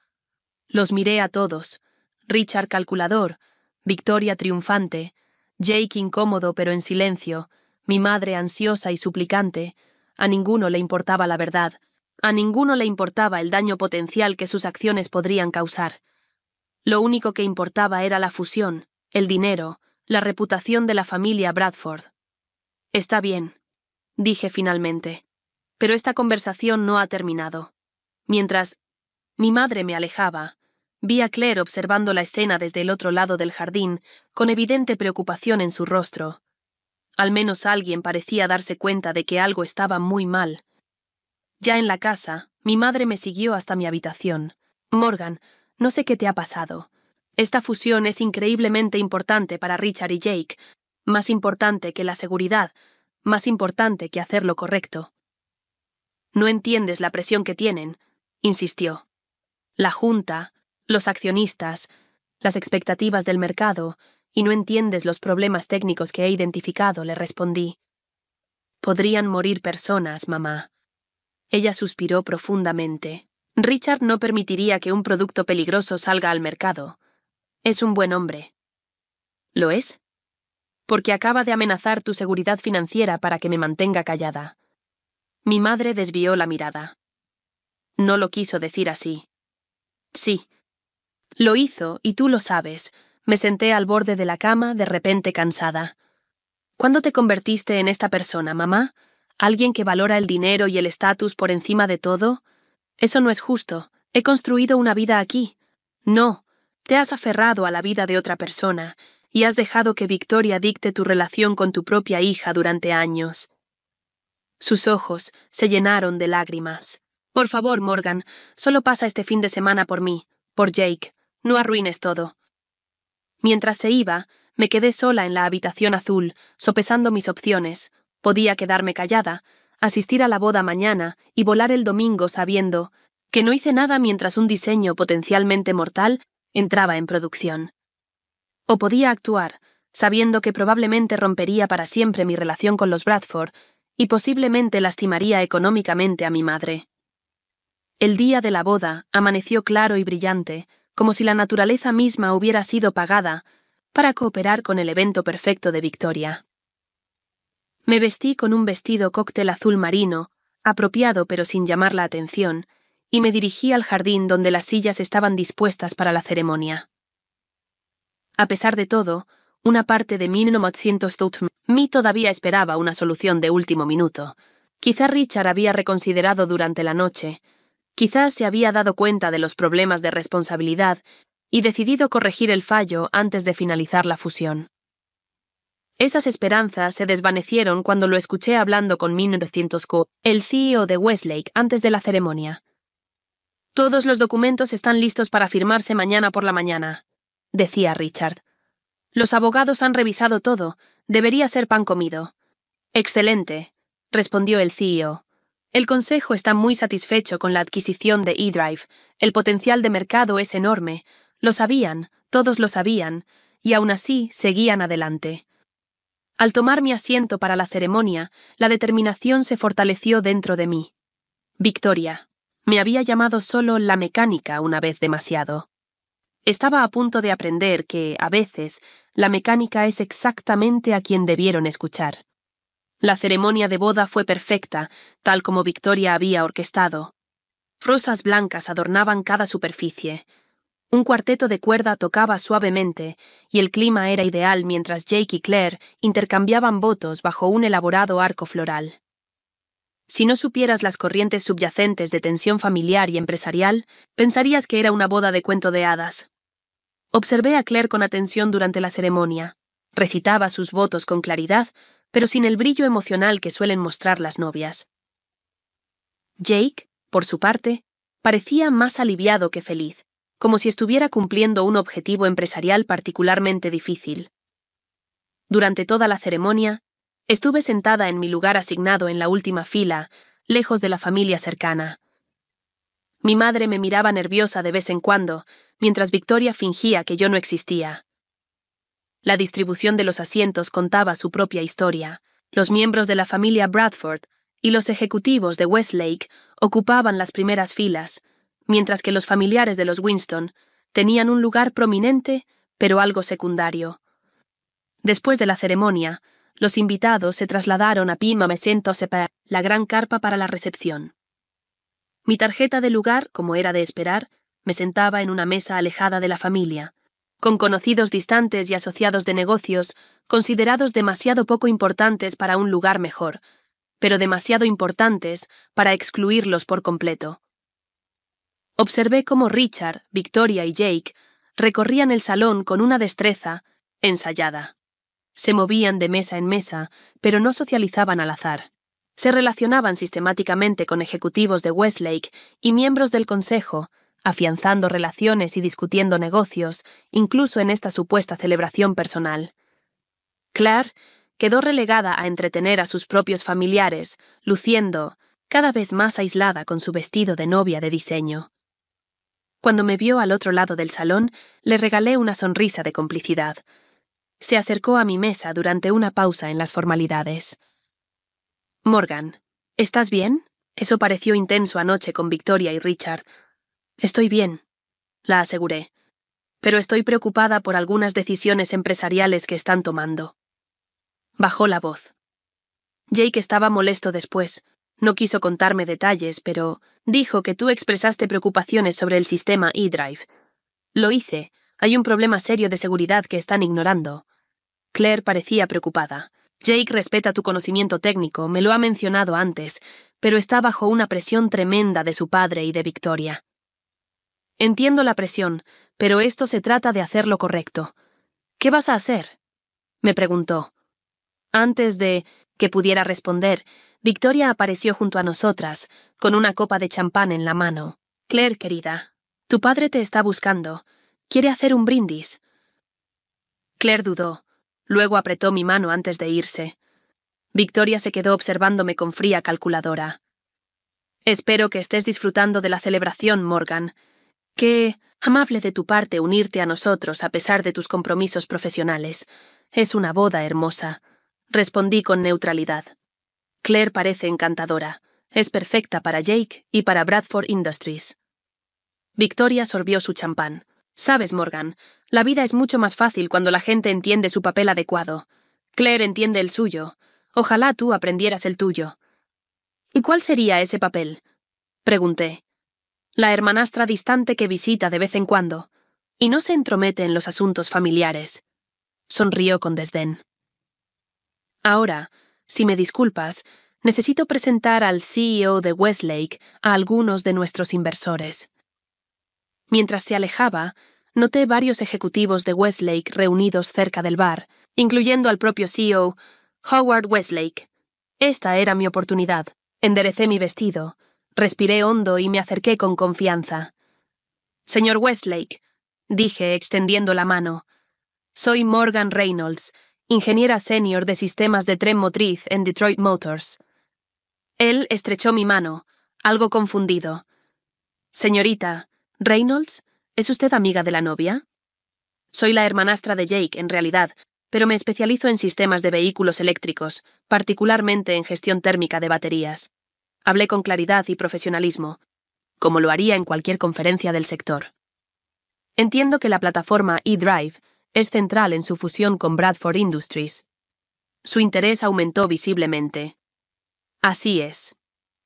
Los miré a todos. Richard calculador, Victoria triunfante, Jake incómodo pero en silencio, mi madre ansiosa y suplicante. A ninguno le importaba la verdad. A ninguno le importaba el daño potencial que sus acciones podrían causar. Lo único que importaba era la fusión, el dinero, la reputación de la familia Bradford. Está bien, dije finalmente, pero esta conversación no ha terminado. Mientras mi madre me alejaba, vi a Claire observando la escena desde el otro lado del jardín, con evidente preocupación en su rostro. Al menos alguien parecía darse cuenta de que algo estaba muy mal. Ya en la casa, mi madre me siguió hasta mi habitación. Morgan, no sé qué te ha pasado. Esta fusión es increíblemente importante para Richard y Jake, más importante que la seguridad, más importante que hacer lo correcto. No entiendes la presión que tienen, insistió. La junta, los accionistas, las expectativas del mercado, y no entiendes los problemas técnicos que he identificado, le respondí. Podrían morir personas, mamá. Ella suspiró profundamente. Richard no permitiría que un producto peligroso salga al mercado. Es un buen hombre. ¿Lo es? Porque acaba de amenazar tu seguridad financiera para que me mantenga callada. Mi madre desvió la mirada. No lo quiso decir así. Sí. Lo hizo, y tú lo sabes. Me senté al borde de la cama, de repente cansada. ¿Cuándo te convertiste en esta persona, mamá? ¿Alguien que valora el dinero y el estatus por encima de todo? Eso no es justo. He construido una vida aquí. No. Te has aferrado a la vida de otra persona y has dejado que Victoria dicte tu relación con tu propia hija durante años. Sus ojos se llenaron de lágrimas. Por favor, Morgan, solo pasa este fin de semana por mí, por Jake. No arruines todo. Mientras se iba, me quedé sola en la habitación azul, sopesando mis opciones. Podía quedarme callada, asistir a la boda mañana y volar el domingo sabiendo que no hice nada mientras un diseño potencialmente mortal entraba en producción. O podía actuar, sabiendo que probablemente rompería para siempre mi relación con los Bradford y posiblemente lastimaría económicamente a mi madre. El día de la boda amaneció claro y brillante, como si la naturaleza misma hubiera sido pagada para cooperar con el evento perfecto de Victoria. Me vestí con un vestido cóctel azul marino, apropiado pero sin llamar la atención, y me dirigí al jardín donde las sillas estaban dispuestas para la ceremonia. A pesar de todo, una parte de mí todavía esperaba una solución de último minuto. Quizá Richard había reconsiderado durante la noche, quizás se había dado cuenta de los problemas de responsabilidad y decidido corregir el fallo antes de finalizar la fusión. Esas esperanzas se desvanecieron cuando lo escuché hablando con 1900 el CEO de Westlake, antes de la ceremonia. Todos los documentos están listos para firmarse mañana por la mañana, decía Richard. Los abogados han revisado todo. Debería ser pan comido. Excelente, respondió el CEO. El consejo está muy satisfecho con la adquisición de eDrive. El potencial de mercado es enorme. Lo sabían, todos lo sabían, y aún así seguían adelante. Al tomar mi asiento para la ceremonia, la determinación se fortaleció dentro de mí. Victoria. Me había llamado solo la mecánica una vez demasiado. Estaba a punto de aprender que, a veces, la mecánica es exactamente a quien debieron escuchar. La ceremonia de boda fue perfecta, tal como Victoria había orquestado. Rosas blancas adornaban cada superficie. Un cuarteto de cuerda tocaba suavemente, y el clima era ideal mientras Jake y Claire intercambiaban votos bajo un elaborado arco floral. Si no supieras las corrientes subyacentes de tensión familiar y empresarial, pensarías que era una boda de cuento de hadas. Observé a Claire con atención durante la ceremonia. Recitaba sus votos con claridad, pero sin el brillo emocional que suelen mostrar las novias. Jake, por su parte, parecía más aliviado que feliz, como si estuviera cumpliendo un objetivo empresarial particularmente difícil. Durante toda la ceremonia, estuve sentada en mi lugar asignado en la última fila, lejos de la familia cercana. Mi madre me miraba nerviosa de vez en cuando, mientras Victoria fingía que yo no existía. La distribución de los asientos contaba su propia historia. Los miembros de la familia Bradford y los ejecutivos de Westlake ocupaban las primeras filas, mientras que los familiares de los Winston tenían un lugar prominente, pero algo secundario. Después de la ceremonia, los invitados se trasladaron a Pima Mesentosepa, la gran carpa para la recepción. Mi tarjeta de lugar, como era de esperar, me sentaba en una mesa alejada de la familia, con conocidos distantes y asociados de negocios considerados demasiado poco importantes para un lugar mejor, pero demasiado importantes para excluirlos por completo. Observé cómo Richard, Victoria y Jake recorrían el salón con una destreza ensayada. Se movían de mesa en mesa, pero no socializaban al azar. Se relacionaban sistemáticamente con ejecutivos de Westlake y miembros del consejo, afianzando relaciones y discutiendo negocios, incluso en esta supuesta celebración personal. Claire quedó relegada a entretener a sus propios familiares, luciendo cada vez más aislada con su vestido de novia de diseño. Cuando me vio al otro lado del salón, le regalé una sonrisa de complicidad. Se acercó a mi mesa durante una pausa en las formalidades. «Morgan, ¿estás bien?» Eso pareció intenso anoche con Victoria y Richard. «Estoy bien», la aseguré, «pero estoy preocupada por algunas decisiones empresariales que están tomando». Bajó la voz. Jake estaba molesto después. No quiso contarme detalles, pero dijo que tú expresaste preocupaciones sobre el sistema eDrive. Lo hice. Hay un problema serio de seguridad que están ignorando. Claire parecía preocupada. Jake respeta tu conocimiento técnico, me lo ha mencionado antes, pero está bajo una presión tremenda de su padre y de Victoria. Entiendo la presión, pero esto se trata de hacer lo correcto. ¿Qué vas a hacer?, me preguntó. Antes de que pudiera responder, Victoria apareció junto a nosotras, con una copa de champán en la mano. «Claire, querida, tu padre te está buscando. Quiere hacer un brindis». Claire dudó. Luego apretó mi mano antes de irse. Victoria se quedó observándome con fría calculadora. «Espero que estés disfrutando de la celebración, Morgan. Qué amable de tu parte unirte a nosotros a pesar de tus compromisos profesionales. Es una boda hermosa», respondí con neutralidad. Claire parece encantadora. Es perfecta para Jake y para Bradford Industries. Victoria sorbió su champán. «Sabes, Morgan, la vida es mucho más fácil cuando la gente entiende su papel adecuado. Claire entiende el suyo. Ojalá tú aprendieras el tuyo». «¿Y cuál sería ese papel?», pregunté. «La hermanastra distante que visita de vez en cuando, y no se entromete en los asuntos familiares». Sonrió con desdén. «Ahora, si me disculpas, necesito presentar al CEO de Westlake a algunos de nuestros inversores». Mientras se alejaba, noté varios ejecutivos de Westlake reunidos cerca del bar, incluyendo al propio CEO, Howard Westlake. Esta era mi oportunidad. Enderecé mi vestido, respiré hondo y me acerqué con confianza. «Señor Westlake», dije extendiendo la mano, «soy Morgan Reynolds, ingeniera senior de sistemas de tren motriz en Detroit Motors». Él estrechó mi mano, algo confundido. «Señorita, ¿Reynolds? ¿Es usted amiga de la novia?» «Soy la hermanastra de Jake, en realidad, pero me especializo en sistemas de vehículos eléctricos, particularmente en gestión térmica de baterías». Hablé con claridad y profesionalismo, como lo haría en cualquier conferencia del sector. Entiendo que la plataforma eDrive es central en su fusión con Bradford Industries. Su interés aumentó visiblemente. Así es.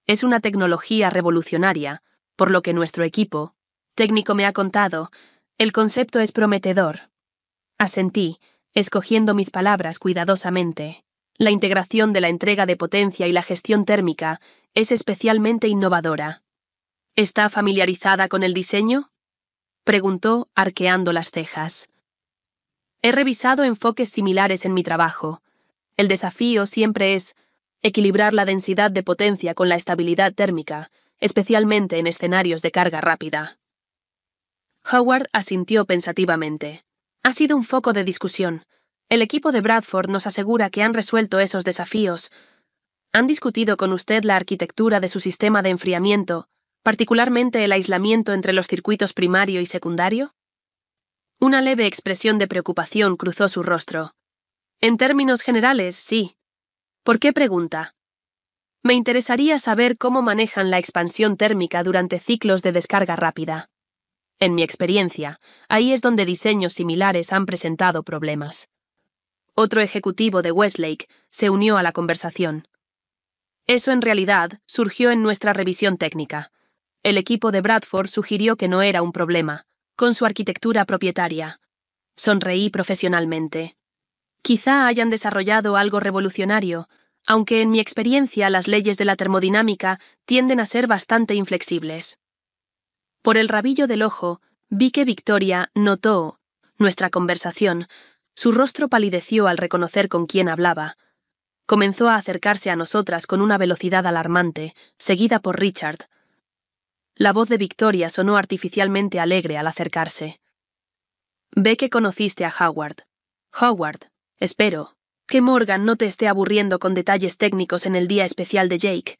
Es una tecnología revolucionaria, por lo que nuestro equipo técnico me ha contado, el concepto es prometedor. Asentí, escogiendo mis palabras cuidadosamente. La integración de la entrega de potencia y la gestión térmica es especialmente innovadora. ¿Está familiarizada con el diseño?, preguntó, arqueando las cejas. He revisado enfoques similares en mi trabajo. El desafío siempre es equilibrar la densidad de potencia con la estabilidad térmica, especialmente en escenarios de carga rápida. Howard asintió pensativamente. Ha sido un foco de discusión. El equipo de Bradford nos asegura que han resuelto esos desafíos. ¿Han discutido con usted la arquitectura de su sistema de enfriamiento, particularmente el aislamiento entre los circuitos primario y secundario? Una leve expresión de preocupación cruzó su rostro. En términos generales, sí. ¿Por qué pregunta? Me interesaría saber cómo manejan la expansión térmica durante ciclos de descarga rápida. En mi experiencia, ahí es donde diseños similares han presentado problemas. Otro ejecutivo de Westlake se unió a la conversación. Eso en realidad surgió en nuestra revisión técnica. El equipo de Bradford sugirió que no era un problema, con su arquitectura propietaria. Sonreí profesionalmente. Quizá hayan desarrollado algo revolucionario, aunque en mi experiencia las leyes de la termodinámica tienden a ser bastante inflexibles. Por el rabillo del ojo, vi que Victoria notó nuestra conversación. Su rostro palideció al reconocer con quién hablaba. Comenzó a acercarse a nosotras con una velocidad alarmante, seguida por Richard. La voz de Victoria sonó artificialmente alegre al acercarse. «Ve que conociste a Howard. Howard, espero que Morgan no te esté aburriendo con detalles técnicos en el día especial de Jake».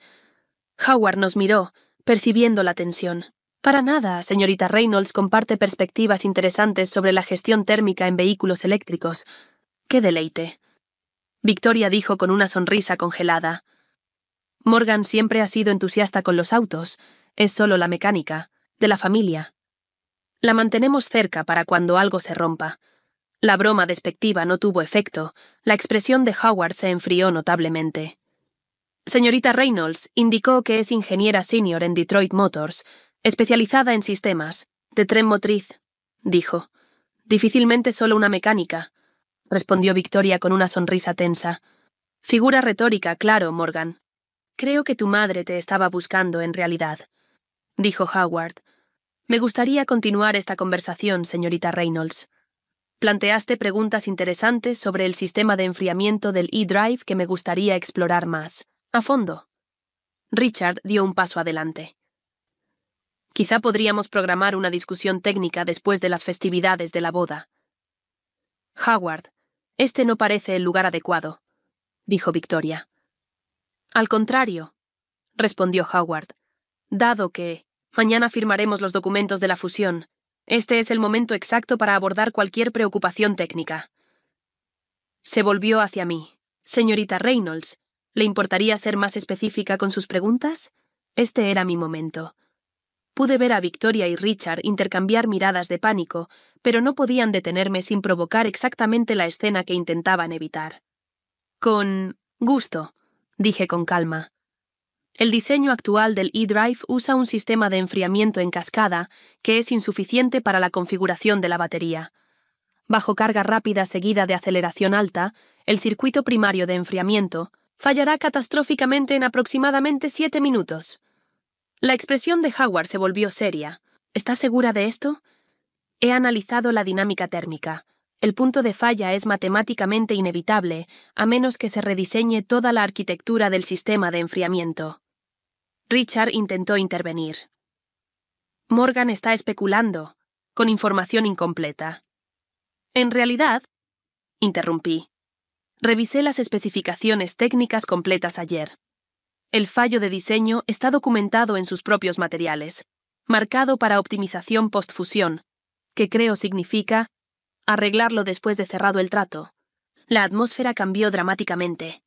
Howard nos miró, percibiendo la tensión. Para nada, señorita Reynolds comparte perspectivas interesantes sobre la gestión térmica en vehículos eléctricos. ¡Qué deleite! Victoria dijo con una sonrisa congelada. Morgan siempre ha sido entusiasta con los autos. Es solo la mecánica, de la familia. La mantenemos cerca para cuando algo se rompa. La broma despectiva no tuvo efecto. La expresión de Howard se enfrió notablemente. Señorita Reynolds indicó que es ingeniera senior en Detroit Motors, especializada en sistemas, de tren motriz, dijo. Difícilmente solo una mecánica, respondió Victoria con una sonrisa tensa. Figura retórica, claro, Morgan. Creo que tu madre te estaba buscando en realidad, dijo Howard. Me gustaría continuar esta conversación, señorita Reynolds. Planteaste preguntas interesantes sobre el sistema de enfriamiento del eDrive que me gustaría explorar más, a fondo. Richard dio un paso adelante. Quizá podríamos programar una discusión técnica después de las festividades de la boda. Howard, este no parece el lugar adecuado, dijo Victoria. Al contrario, respondió Howard, dado que mañana firmaremos los documentos de la fusión, este es el momento exacto para abordar cualquier preocupación técnica. Se volvió hacia mí. Señorita Reynolds, ¿le importaría ser más específica con sus preguntas? Este era mi momento. Pude ver a Victoria y Richard intercambiar miradas de pánico, pero no podían detenerme sin provocar exactamente la escena que intentaban evitar. Con gusto, dije con calma. El diseño actual del eDrive usa un sistema de enfriamiento en cascada que es insuficiente para la configuración de la batería. Bajo carga rápida seguida de aceleración alta, el circuito primario de enfriamiento fallará catastróficamente en aproximadamente 7 minutos. La expresión de Howard se volvió seria. ¿Estás segura de esto? He analizado la dinámica térmica. El punto de falla es matemáticamente inevitable, a menos que se rediseñe toda la arquitectura del sistema de enfriamiento. Richard intentó intervenir. Morgan está especulando, con información incompleta. En realidad, interrumpí, revisé las especificaciones técnicas completas ayer. El fallo de diseño está documentado en sus propios materiales, marcado para optimización postfusión, que creo significa arreglarlo después de cerrado el trato. La atmósfera cambió dramáticamente.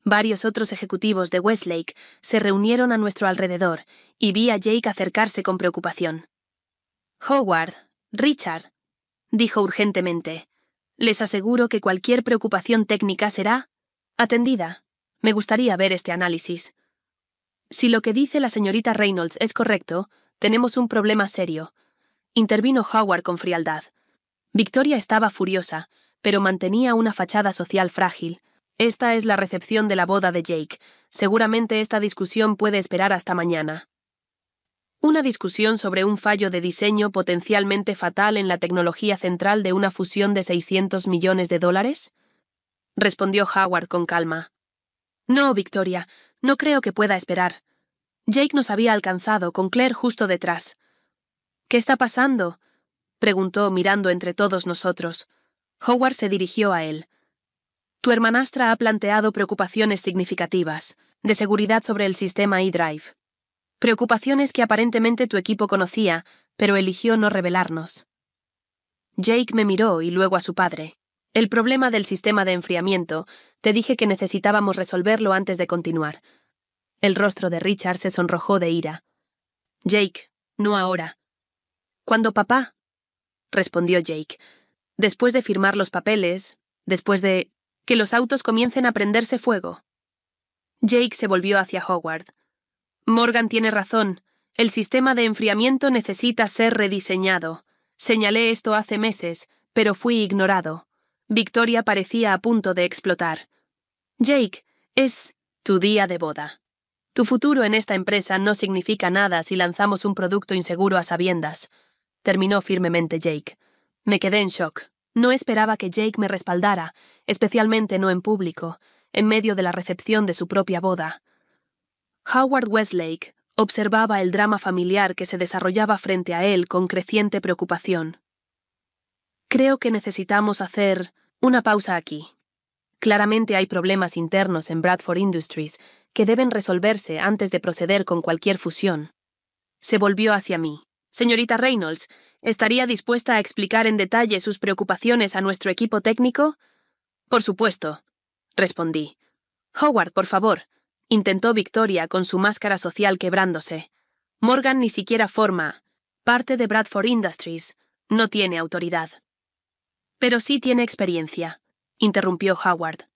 Varios otros ejecutivos de Westlake se reunieron a nuestro alrededor y vi a Jake acercarse con preocupación. Howard, Richard, dijo urgentemente, les aseguro que cualquier preocupación técnica será atendida. Me gustaría ver este análisis. Si lo que dice la señorita Reynolds es correcto, tenemos un problema serio. Intervino Howard con frialdad. Victoria estaba furiosa, pero mantenía una fachada social frágil. Esta es la recepción de la boda de Jake. Seguramente esta discusión puede esperar hasta mañana. ¿Una discusión sobre un fallo de diseño potencialmente fatal en la tecnología central de una fusión de $600 millones? Respondió Howard con calma. No, Victoria, no creo que pueda esperar. Jake nos había alcanzado, con Claire justo detrás. ¿Qué está pasando?, preguntó mirando entre todos nosotros. Howard se dirigió a él. Tu hermanastra ha planteado preocupaciones significativas, de seguridad sobre el sistema eDrive. Preocupaciones que aparentemente tu equipo conocía, pero eligió no revelarnos. Jake me miró y luego a su padre. El problema del sistema de enfriamiento, te dije que necesitábamos resolverlo antes de continuar. El rostro de Richard se sonrojó de ira. Jake, no ahora. ¿Cuándo, papá? Respondió Jake. Después de firmar los papeles, después de que los autos comiencen a prenderse fuego. Jake se volvió hacia Howard. Morgan tiene razón. El sistema de enfriamiento necesita ser rediseñado. Señalé esto hace meses, pero fui ignorado. Victoria parecía a punto de explotar. Jake, es tu día de boda. Tu futuro en esta empresa no significa nada si lanzamos un producto inseguro a sabiendas. Terminó firmemente Jake. Me quedé en shock. No esperaba que Jake me respaldara, especialmente no en público, en medio de la recepción de su propia boda. Howard Westlake observaba el drama familiar que se desarrollaba frente a él con creciente preocupación. Creo que necesitamos hacer una pausa aquí. Claramente hay problemas internos en Bradford Industries que deben resolverse antes de proceder con cualquier fusión. Se volvió hacia mí. Señorita Reynolds, ¿estaría dispuesta a explicar en detalle sus preocupaciones a nuestro equipo técnico? Por supuesto, respondí. Howard, por favor, intentó Victoria con su máscara social quebrándose. Morgan ni siquiera forma parte de Bradford Industries. No tiene autoridad. Pero sí tiene experiencia, interrumpió Howard.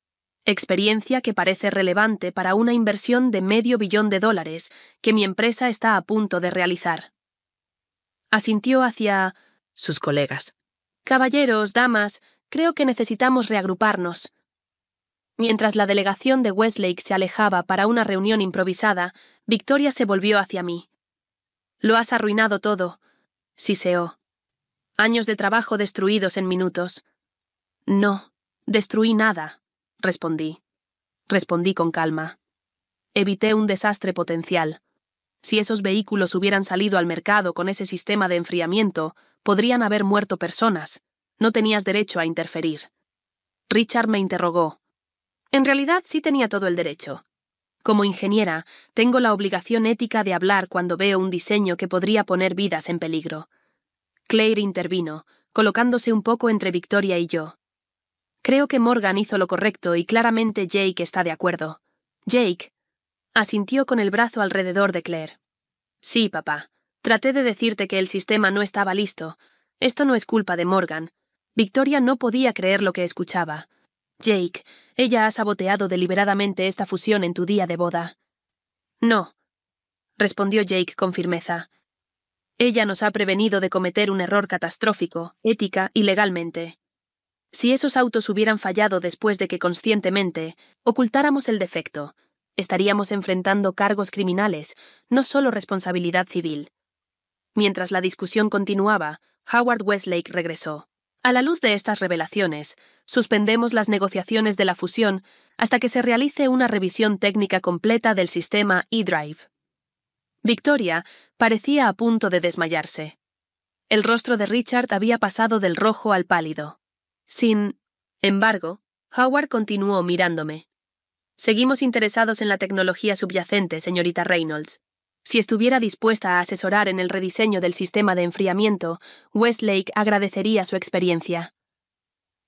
Experiencia que parece relevante para una inversión de $500 millones que mi empresa está a punto de realizar. Asintió hacia sus colegas. Caballeros, damas, creo que necesitamos reagruparnos. Mientras la delegación de Westlake se alejaba para una reunión improvisada, Victoria se volvió hacia mí. Lo has arruinado todo, siseó. Años de trabajo destruidos en minutos. No, destruí nada, respondí. Respondí con calma. Evité un desastre potencial. Si esos vehículos hubieran salido al mercado con ese sistema de enfriamiento, podrían haber muerto personas. No tenías derecho a interferir. Richard me interrogó. En realidad sí tenía todo el derecho. Como ingeniera, tengo la obligación ética de hablar cuando veo un diseño que podría poner vidas en peligro. Claire intervino, colocándose un poco entre Victoria y yo. Creo que Morgan hizo lo correcto y claramente Jake está de acuerdo. Jake asintió con el brazo alrededor de Claire. Sí, papá. Traté de decirte que el sistema no estaba listo. Esto no es culpa de Morgan. Victoria no podía creer lo que escuchaba. Jake, ella ha saboteado deliberadamente esta fusión en tu día de boda. No, respondió Jake con firmeza. Ella nos ha prevenido de cometer un error catastrófico, ética y legalmente. Si esos autos hubieran fallado después de que conscientemente ocultáramos el defecto, estaríamos enfrentando cargos criminales, no solo responsabilidad civil. Mientras la discusión continuaba, Howard Westlake regresó. A la luz de estas revelaciones, suspendemos las negociaciones de la fusión hasta que se realice una revisión técnica completa del sistema eDrive. Victoria parecía a punto de desmayarse. El rostro de Richard había pasado del rojo al pálido. Sin embargo, Howard continuó mirándome. Seguimos interesados en la tecnología subyacente, señorita Reynolds. Si estuviera dispuesta a asesorar en el rediseño del sistema de enfriamiento, Westlake agradecería su experiencia.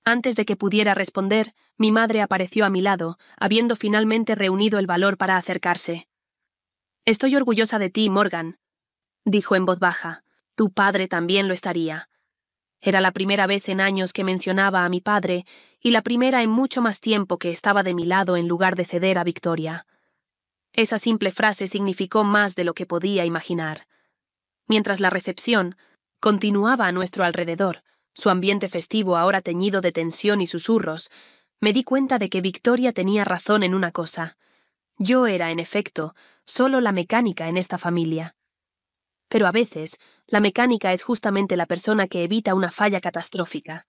Antes de que pudiera responder, mi madre apareció a mi lado, habiendo finalmente reunido el valor para acercarse. Estoy orgullosa de ti, Morgan, dijo en voz baja. Tu padre también lo estaría. Era la primera vez en años que mencionaba a mi padre y la primera en mucho más tiempo que estaba de mi lado en lugar de ceder a Victoria. Esa simple frase significó más de lo que podía imaginar. Mientras la recepción continuaba a nuestro alrededor, su ambiente festivo ahora teñido de tensión y susurros, me di cuenta de que Victoria tenía razón en una cosa. Yo era, en efecto, solo la mecánica en esta familia. Pero a veces, la mecánica es justamente la persona que evita una falla catastrófica.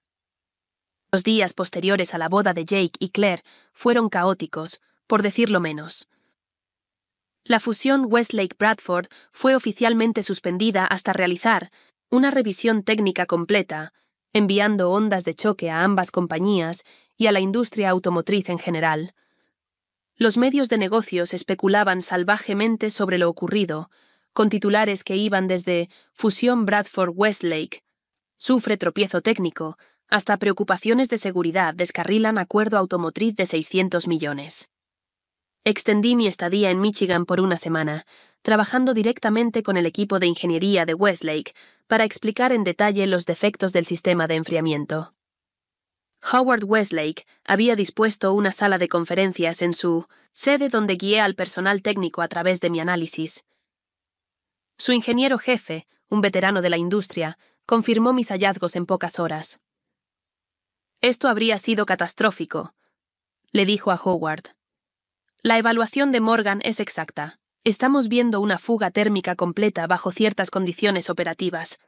Los días posteriores a la boda de Jake y Claire fueron caóticos, por decirlo menos. La fusión Westlake-Bradford fue oficialmente suspendida hasta realizar una revisión técnica completa, enviando ondas de choque a ambas compañías y a la industria automotriz en general. Los medios de negocios especulaban salvajemente sobre lo ocurrido, con titulares que iban desde fusión Bradford-Westlake, sufre tropiezo técnico, hasta preocupaciones de seguridad descarrilan acuerdo automotriz de 600 millones. Extendí mi estadía en Michigan por una semana, trabajando directamente con el equipo de ingeniería de Westlake para explicar en detalle los defectos del sistema de enfriamiento. Howard Westlake había dispuesto una sala de conferencias en su sede donde guié al personal técnico a través de mi análisis. Su ingeniero jefe, un veterano de la industria, confirmó mis hallazgos en pocas horas. Esto habría sido catastrófico, le dijo a Howard. La evaluación de Morgan es exacta. Estamos viendo una fuga térmica completa bajo ciertas condiciones operativas.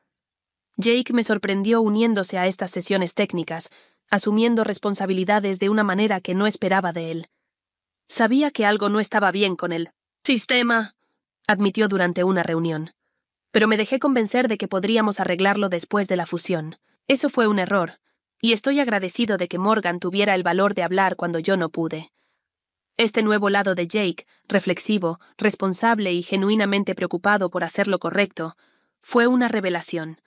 Jake me sorprendió uniéndose a estas sesiones técnicas, asumiendo responsabilidades de una manera que no esperaba de él. Sabía que algo no estaba bien con el sistema, admitió durante una reunión. Pero me dejé convencer de que podríamos arreglarlo después de la fusión. Eso fue un error, y estoy agradecido de que Morgan tuviera el valor de hablar cuando yo no pude. Este nuevo lado de Jake, reflexivo, responsable y genuinamente preocupado por hacer lo correcto, fue una revelación.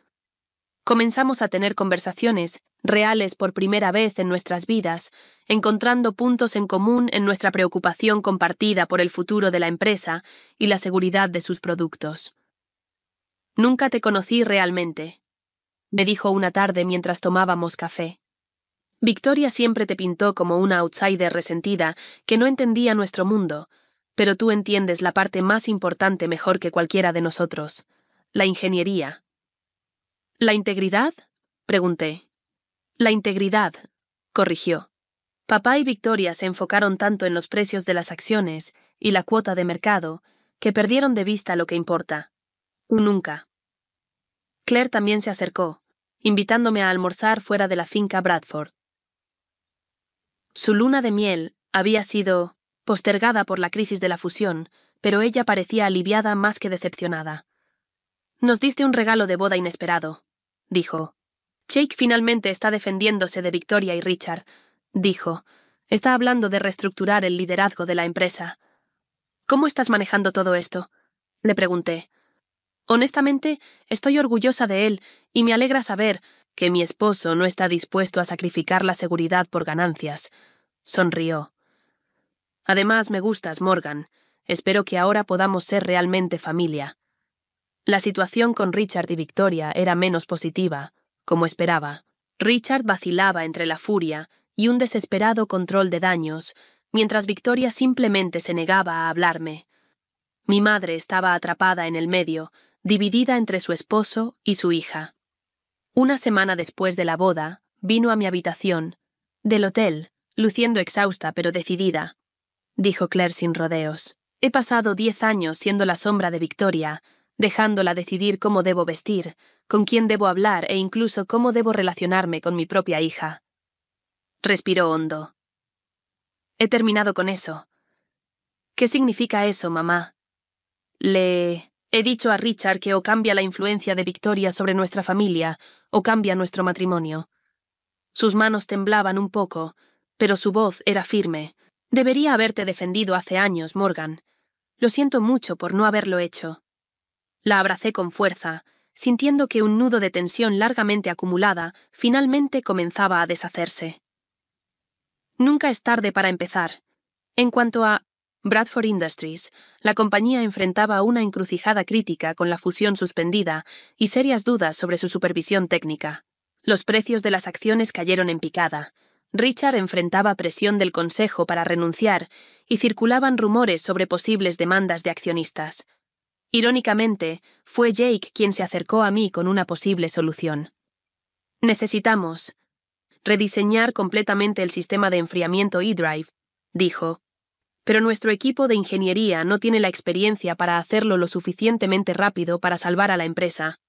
Comenzamos a tener conversaciones reales por primera vez en nuestras vidas, encontrando puntos en común en nuestra preocupación compartida por el futuro de la empresa y la seguridad de sus productos. «Nunca te conocí realmente», me dijo una tarde mientras tomábamos café. «Victoria siempre te pintó como una outsider resentida que no entendía nuestro mundo, pero tú entiendes la parte más importante mejor que cualquiera de nosotros, la ingeniería». «¿La integridad?», pregunté. «La integridad», corrigió. Papá y Victoria se enfocaron tanto en los precios de las acciones y la cuota de mercado que perdieron de vista lo que importa. Nunca. Claire también se acercó, invitándome a almorzar fuera de la finca Bradford. Su luna de miel había sido postergada por la crisis de la fusión, pero ella parecía aliviada más que decepcionada. «Nos diste un regalo de boda inesperado», dijo. «Jake finalmente está defendiéndose de Victoria y Richard», dijo. «Está hablando de reestructurar el liderazgo de la empresa». «¿Cómo estás manejando todo esto?», le pregunté. «Honestamente, estoy orgullosa de él y me alegra saber que mi esposo no está dispuesto a sacrificar la seguridad por ganancias», sonrió. «Además, me gustas, Morgan. Espero que ahora podamos ser realmente familia». La situación con Richard y Victoria era menos positiva, como esperaba. Richard vacilaba entre la furia y un desesperado control de daños, mientras Victoria simplemente se negaba a hablarme. Mi madre estaba atrapada en el medio, dividida entre su esposo y su hija. Una semana después de la boda, vino a mi habitación, del hotel, luciendo exhausta pero decidida. Dijo Claire sin rodeos. «He pasado 10 años siendo la sombra de Victoria, dejándola decidir cómo debo vestir, con quién debo hablar e incluso cómo debo relacionarme con mi propia hija». Respiró hondo. «He terminado con eso». «¿Qué significa eso, mamá?» «Le he dicho a Richard que o cambia la influencia de Victoria sobre nuestra familia o cambia nuestro matrimonio». Sus manos temblaban un poco, pero su voz era firme. «Debería haberte defendido hace años, Morgan. Lo siento mucho por no haberlo hecho». La abracé con fuerza, sintiendo que un nudo de tensión largamente acumulada finalmente comenzaba a deshacerse. Nunca es tarde para empezar. En cuanto a Bradford Industries, la compañía enfrentaba una encrucijada crítica con la fusión suspendida y serias dudas sobre su supervisión técnica. Los precios de las acciones cayeron en picada. Richard enfrentaba presión del Consejo para renunciar y circulaban rumores sobre posibles demandas de accionistas. Irónicamente, fue Jake quien se acercó a mí con una posible solución. «Necesitamos rediseñar completamente el sistema de enfriamiento eDrive», dijo. «Pero nuestro equipo de ingeniería no tiene la experiencia para hacerlo lo suficientemente rápido para salvar a la empresa.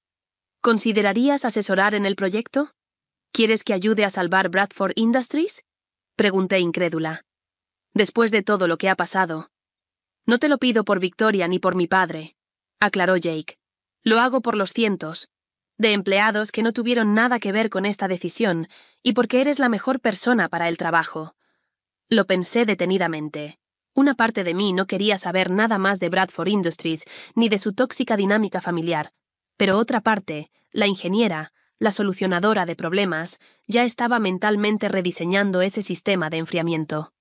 ¿Considerarías asesorar en el proyecto? ¿Quieres que ayude a salvar Bradford Industries?», pregunté incrédula. «Después de todo lo que ha pasado». «No te lo pido por Victoria ni por mi padre», aclaró Jake. «Lo hago por los cientos de empleados que no tuvieron nada que ver con esta decisión y porque eres la mejor persona para el trabajo». Lo pensé detenidamente. Una parte de mí no quería saber nada más de Bradford Industries ni de su tóxica dinámica familiar, pero otra parte, la ingeniera, la solucionadora de problemas, ya estaba mentalmente rediseñando ese sistema de enfriamiento.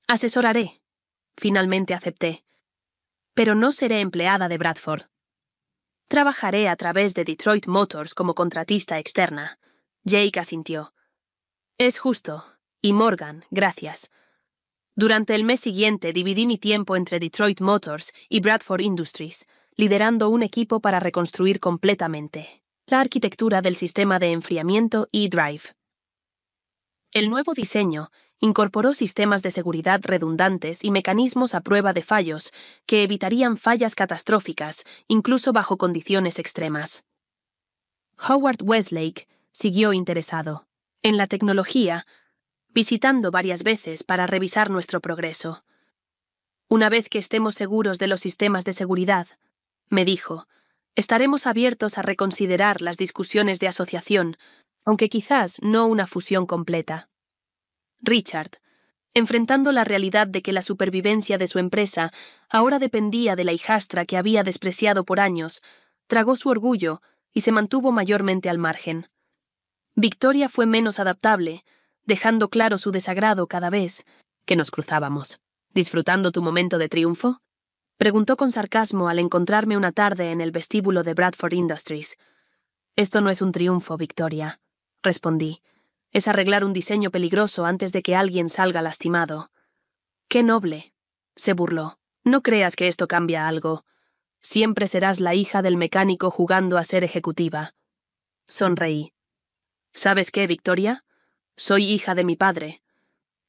«Asesoraré», finalmente acepté. «Pero no seré empleada de Bradford. Trabajaré a través de Detroit Motors como contratista externa». Jake asintió. «Es justo. Y Morgan, gracias». Durante el mes siguiente dividí mi tiempo entre Detroit Motors y Bradford Industries, liderando un equipo para reconstruir completamente la arquitectura del sistema de enfriamiento eDrive. El nuevo diseño incorporó sistemas de seguridad redundantes y mecanismos a prueba de fallos que evitarían fallas catastróficas, incluso bajo condiciones extremas. Howard Westlake siguió interesado en la tecnología, visitando varias veces para revisar nuestro progreso. «Una vez que estemos seguros de los sistemas de seguridad», me dijo, «estaremos abiertos a reconsiderar las discusiones de asociación, aunque quizás no una fusión completa». Richard, Enfrentando la realidad de que la supervivencia de su empresa ahora dependía de la hijastra que había despreciado por años, tragó su orgullo y se mantuvo mayormente al margen. Victoria fue menos adaptable, dejando claro su desagrado cada vez que nos cruzábamos. ¿Disfrutando tu momento de triunfo?, preguntó con sarcasmo al encontrarme una tarde en el vestíbulo de Bradford Industries. Esto no es un triunfo, Victoria, respondí. Es arreglar un diseño peligroso antes de que alguien salga lastimado. ¡Qué noble!, se burló. No creas que esto cambia algo. Siempre serás la hija del mecánico jugando a ser ejecutiva. Sonreí. ¿Sabes qué, Victoria? Soy hija de mi padre.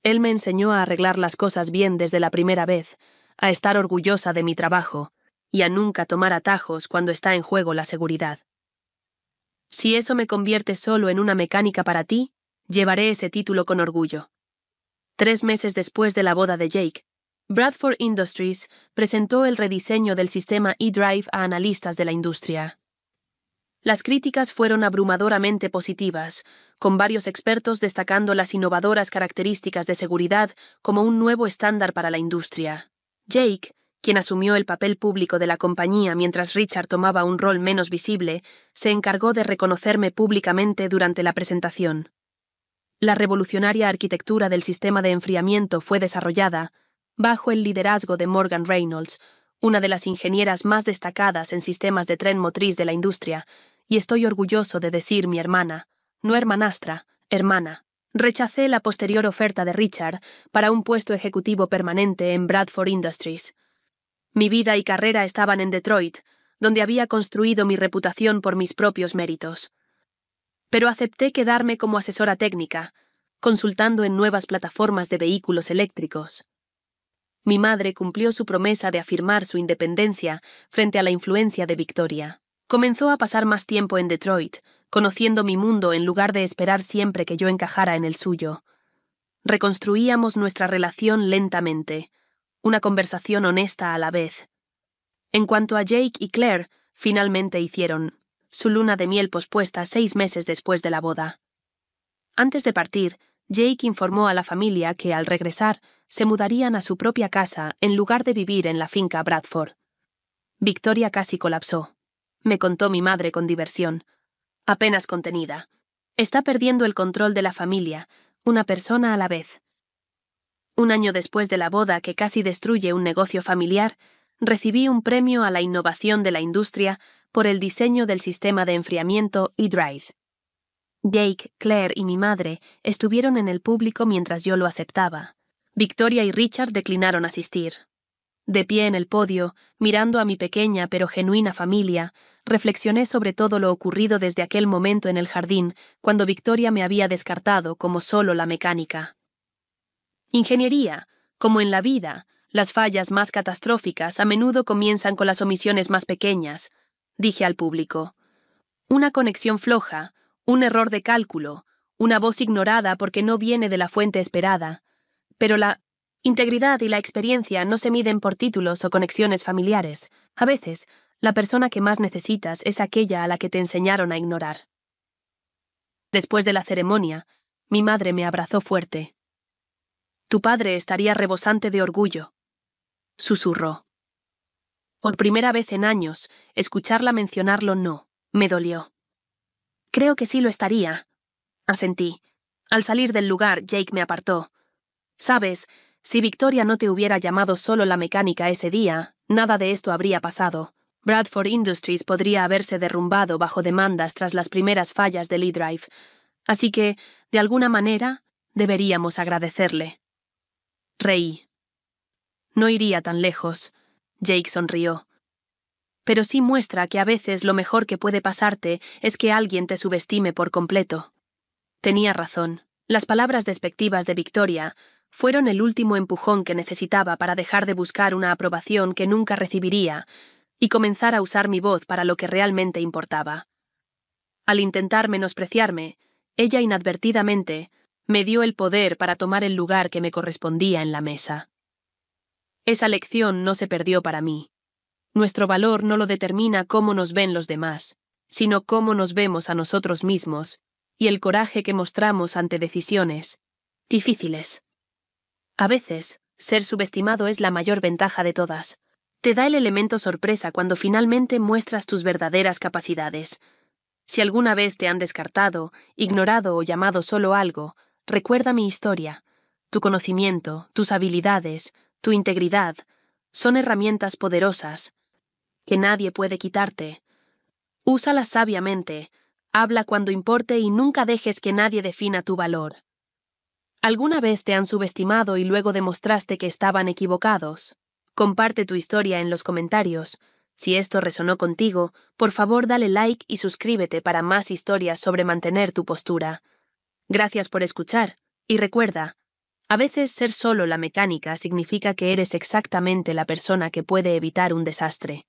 Él me enseñó a arreglar las cosas bien desde la primera vez, a estar orgullosa de mi trabajo y a nunca tomar atajos cuando está en juego la seguridad. Si eso me convierte solo en una mecánica para ti, llevaré ese título con orgullo. 3 meses después de la boda de Jake, Bradford Industries presentó el rediseño del sistema eDrive a analistas de la industria. Las críticas fueron abrumadoramente positivas, con varios expertos destacando las innovadoras características de seguridad como un nuevo estándar para la industria. Jake, quien asumió el papel público de la compañía mientras Richard tomaba un rol menos visible, se encargó de reconocerme públicamente durante la presentación. La revolucionaria arquitectura del sistema de enfriamiento fue desarrollada bajo el liderazgo de Morgan Reynolds, una de las ingenieras más destacadas en sistemas de tren motriz de la industria, y estoy orgulloso de decir mi hermana, no hermanastra, hermana. Rechacé la posterior oferta de Richard para un puesto ejecutivo permanente en Bradford Industries. Mi vida y carrera estaban en Detroit, donde había construido mi reputación por mis propios méritos. Pero acepté quedarme como asesora técnica, consultando en nuevas plataformas de vehículos eléctricos. Mi madre cumplió su promesa de afirmar su independencia frente a la influencia de Victoria. Comenzó a pasar más tiempo en Detroit, conociendo mi mundo en lugar de esperar siempre que yo encajara en el suyo. Reconstruíamos nuestra relación lentamente, una conversación honesta a la vez. En cuanto a Jake y Claire, finalmente hicieron su luna de miel pospuesta 6 meses después de la boda. Antes de partir, Jake informó a la familia que, al regresar, se mudarían a su propia casa en lugar de vivir en la finca Bradford. Victoria casi colapsó. Me contó mi madre con diversión. Apenas contenida. Está perdiendo el control de la familia, una persona a la vez. 1 año después de la boda que casi destruye un negocio familiar, recibí un premio a la innovación de la industria por el diseño del sistema de enfriamiento eDrive. Jake, Claire y mi madre estuvieron en el público mientras yo lo aceptaba. Victoria y Richard declinaron asistir. De pie en el podio, mirando a mi pequeña pero genuina familia, reflexioné sobre todo lo ocurrido desde aquel momento en el jardín, cuando Victoria me había descartado como solo la mecánica. Ingeniería, como en la vida, las fallas más catastróficas a menudo comienzan con las omisiones más pequeñas, dije al público. Una conexión floja, un error de cálculo, una voz ignorada porque no viene de la fuente esperada. Pero la integridad y la experiencia no se miden por títulos o conexiones familiares. A veces, la persona que más necesitas es aquella a la que te enseñaron a ignorar. Después de la ceremonia, mi madre me abrazó fuerte. Tu padre estaría rebosante de orgullo, susurró. Por primera vez en años, escucharla mencionarlo no, me dolió. Creo que sí lo estaría, asentí. Al salir del lugar, Jake me apartó. Sabes, si Victoria no te hubiera llamado solo la mecánica ese día, nada de esto habría pasado. Bradford Industries podría haberse derrumbado bajo demandas tras las primeras fallas del eDrive. Así que, de alguna manera, deberíamos agradecerle. Reí. No iría tan lejos. Jake sonrió. Pero sí muestra que a veces lo mejor que puede pasarte es que alguien te subestime por completo. Tenía razón. Las palabras despectivas de Victoria fueron el último empujón que necesitaba para dejar de buscar una aprobación que nunca recibiría y comenzar a usar mi voz para lo que realmente importaba. Al intentar menospreciarme, ella inadvertidamente me dio el poder para tomar el lugar que me correspondía en la mesa. Esa lección no se perdió para mí. Nuestro valor no lo determina cómo nos ven los demás, sino cómo nos vemos a nosotros mismos y el coraje que mostramos ante decisiones difíciles. A veces, ser subestimado es la mayor ventaja de todas. Te da el elemento sorpresa cuando finalmente muestras tus verdaderas capacidades. Si alguna vez te han descartado, ignorado o llamado solo algo, recuerda mi historia. Tu conocimiento, tus habilidades, tu integridad, son herramientas poderosas que nadie puede quitarte. Úsalas sabiamente, habla cuando importe y nunca dejes que nadie defina tu valor. ¿Alguna vez te han subestimado y luego demostraste que estaban equivocados? Comparte tu historia en los comentarios. Si esto resonó contigo, por favor dale like y suscríbete para más historias sobre mantener tu postura. Gracias por escuchar, y recuerda, a veces ser solo la mecánica significa que eres exactamente la persona que puede evitar un desastre.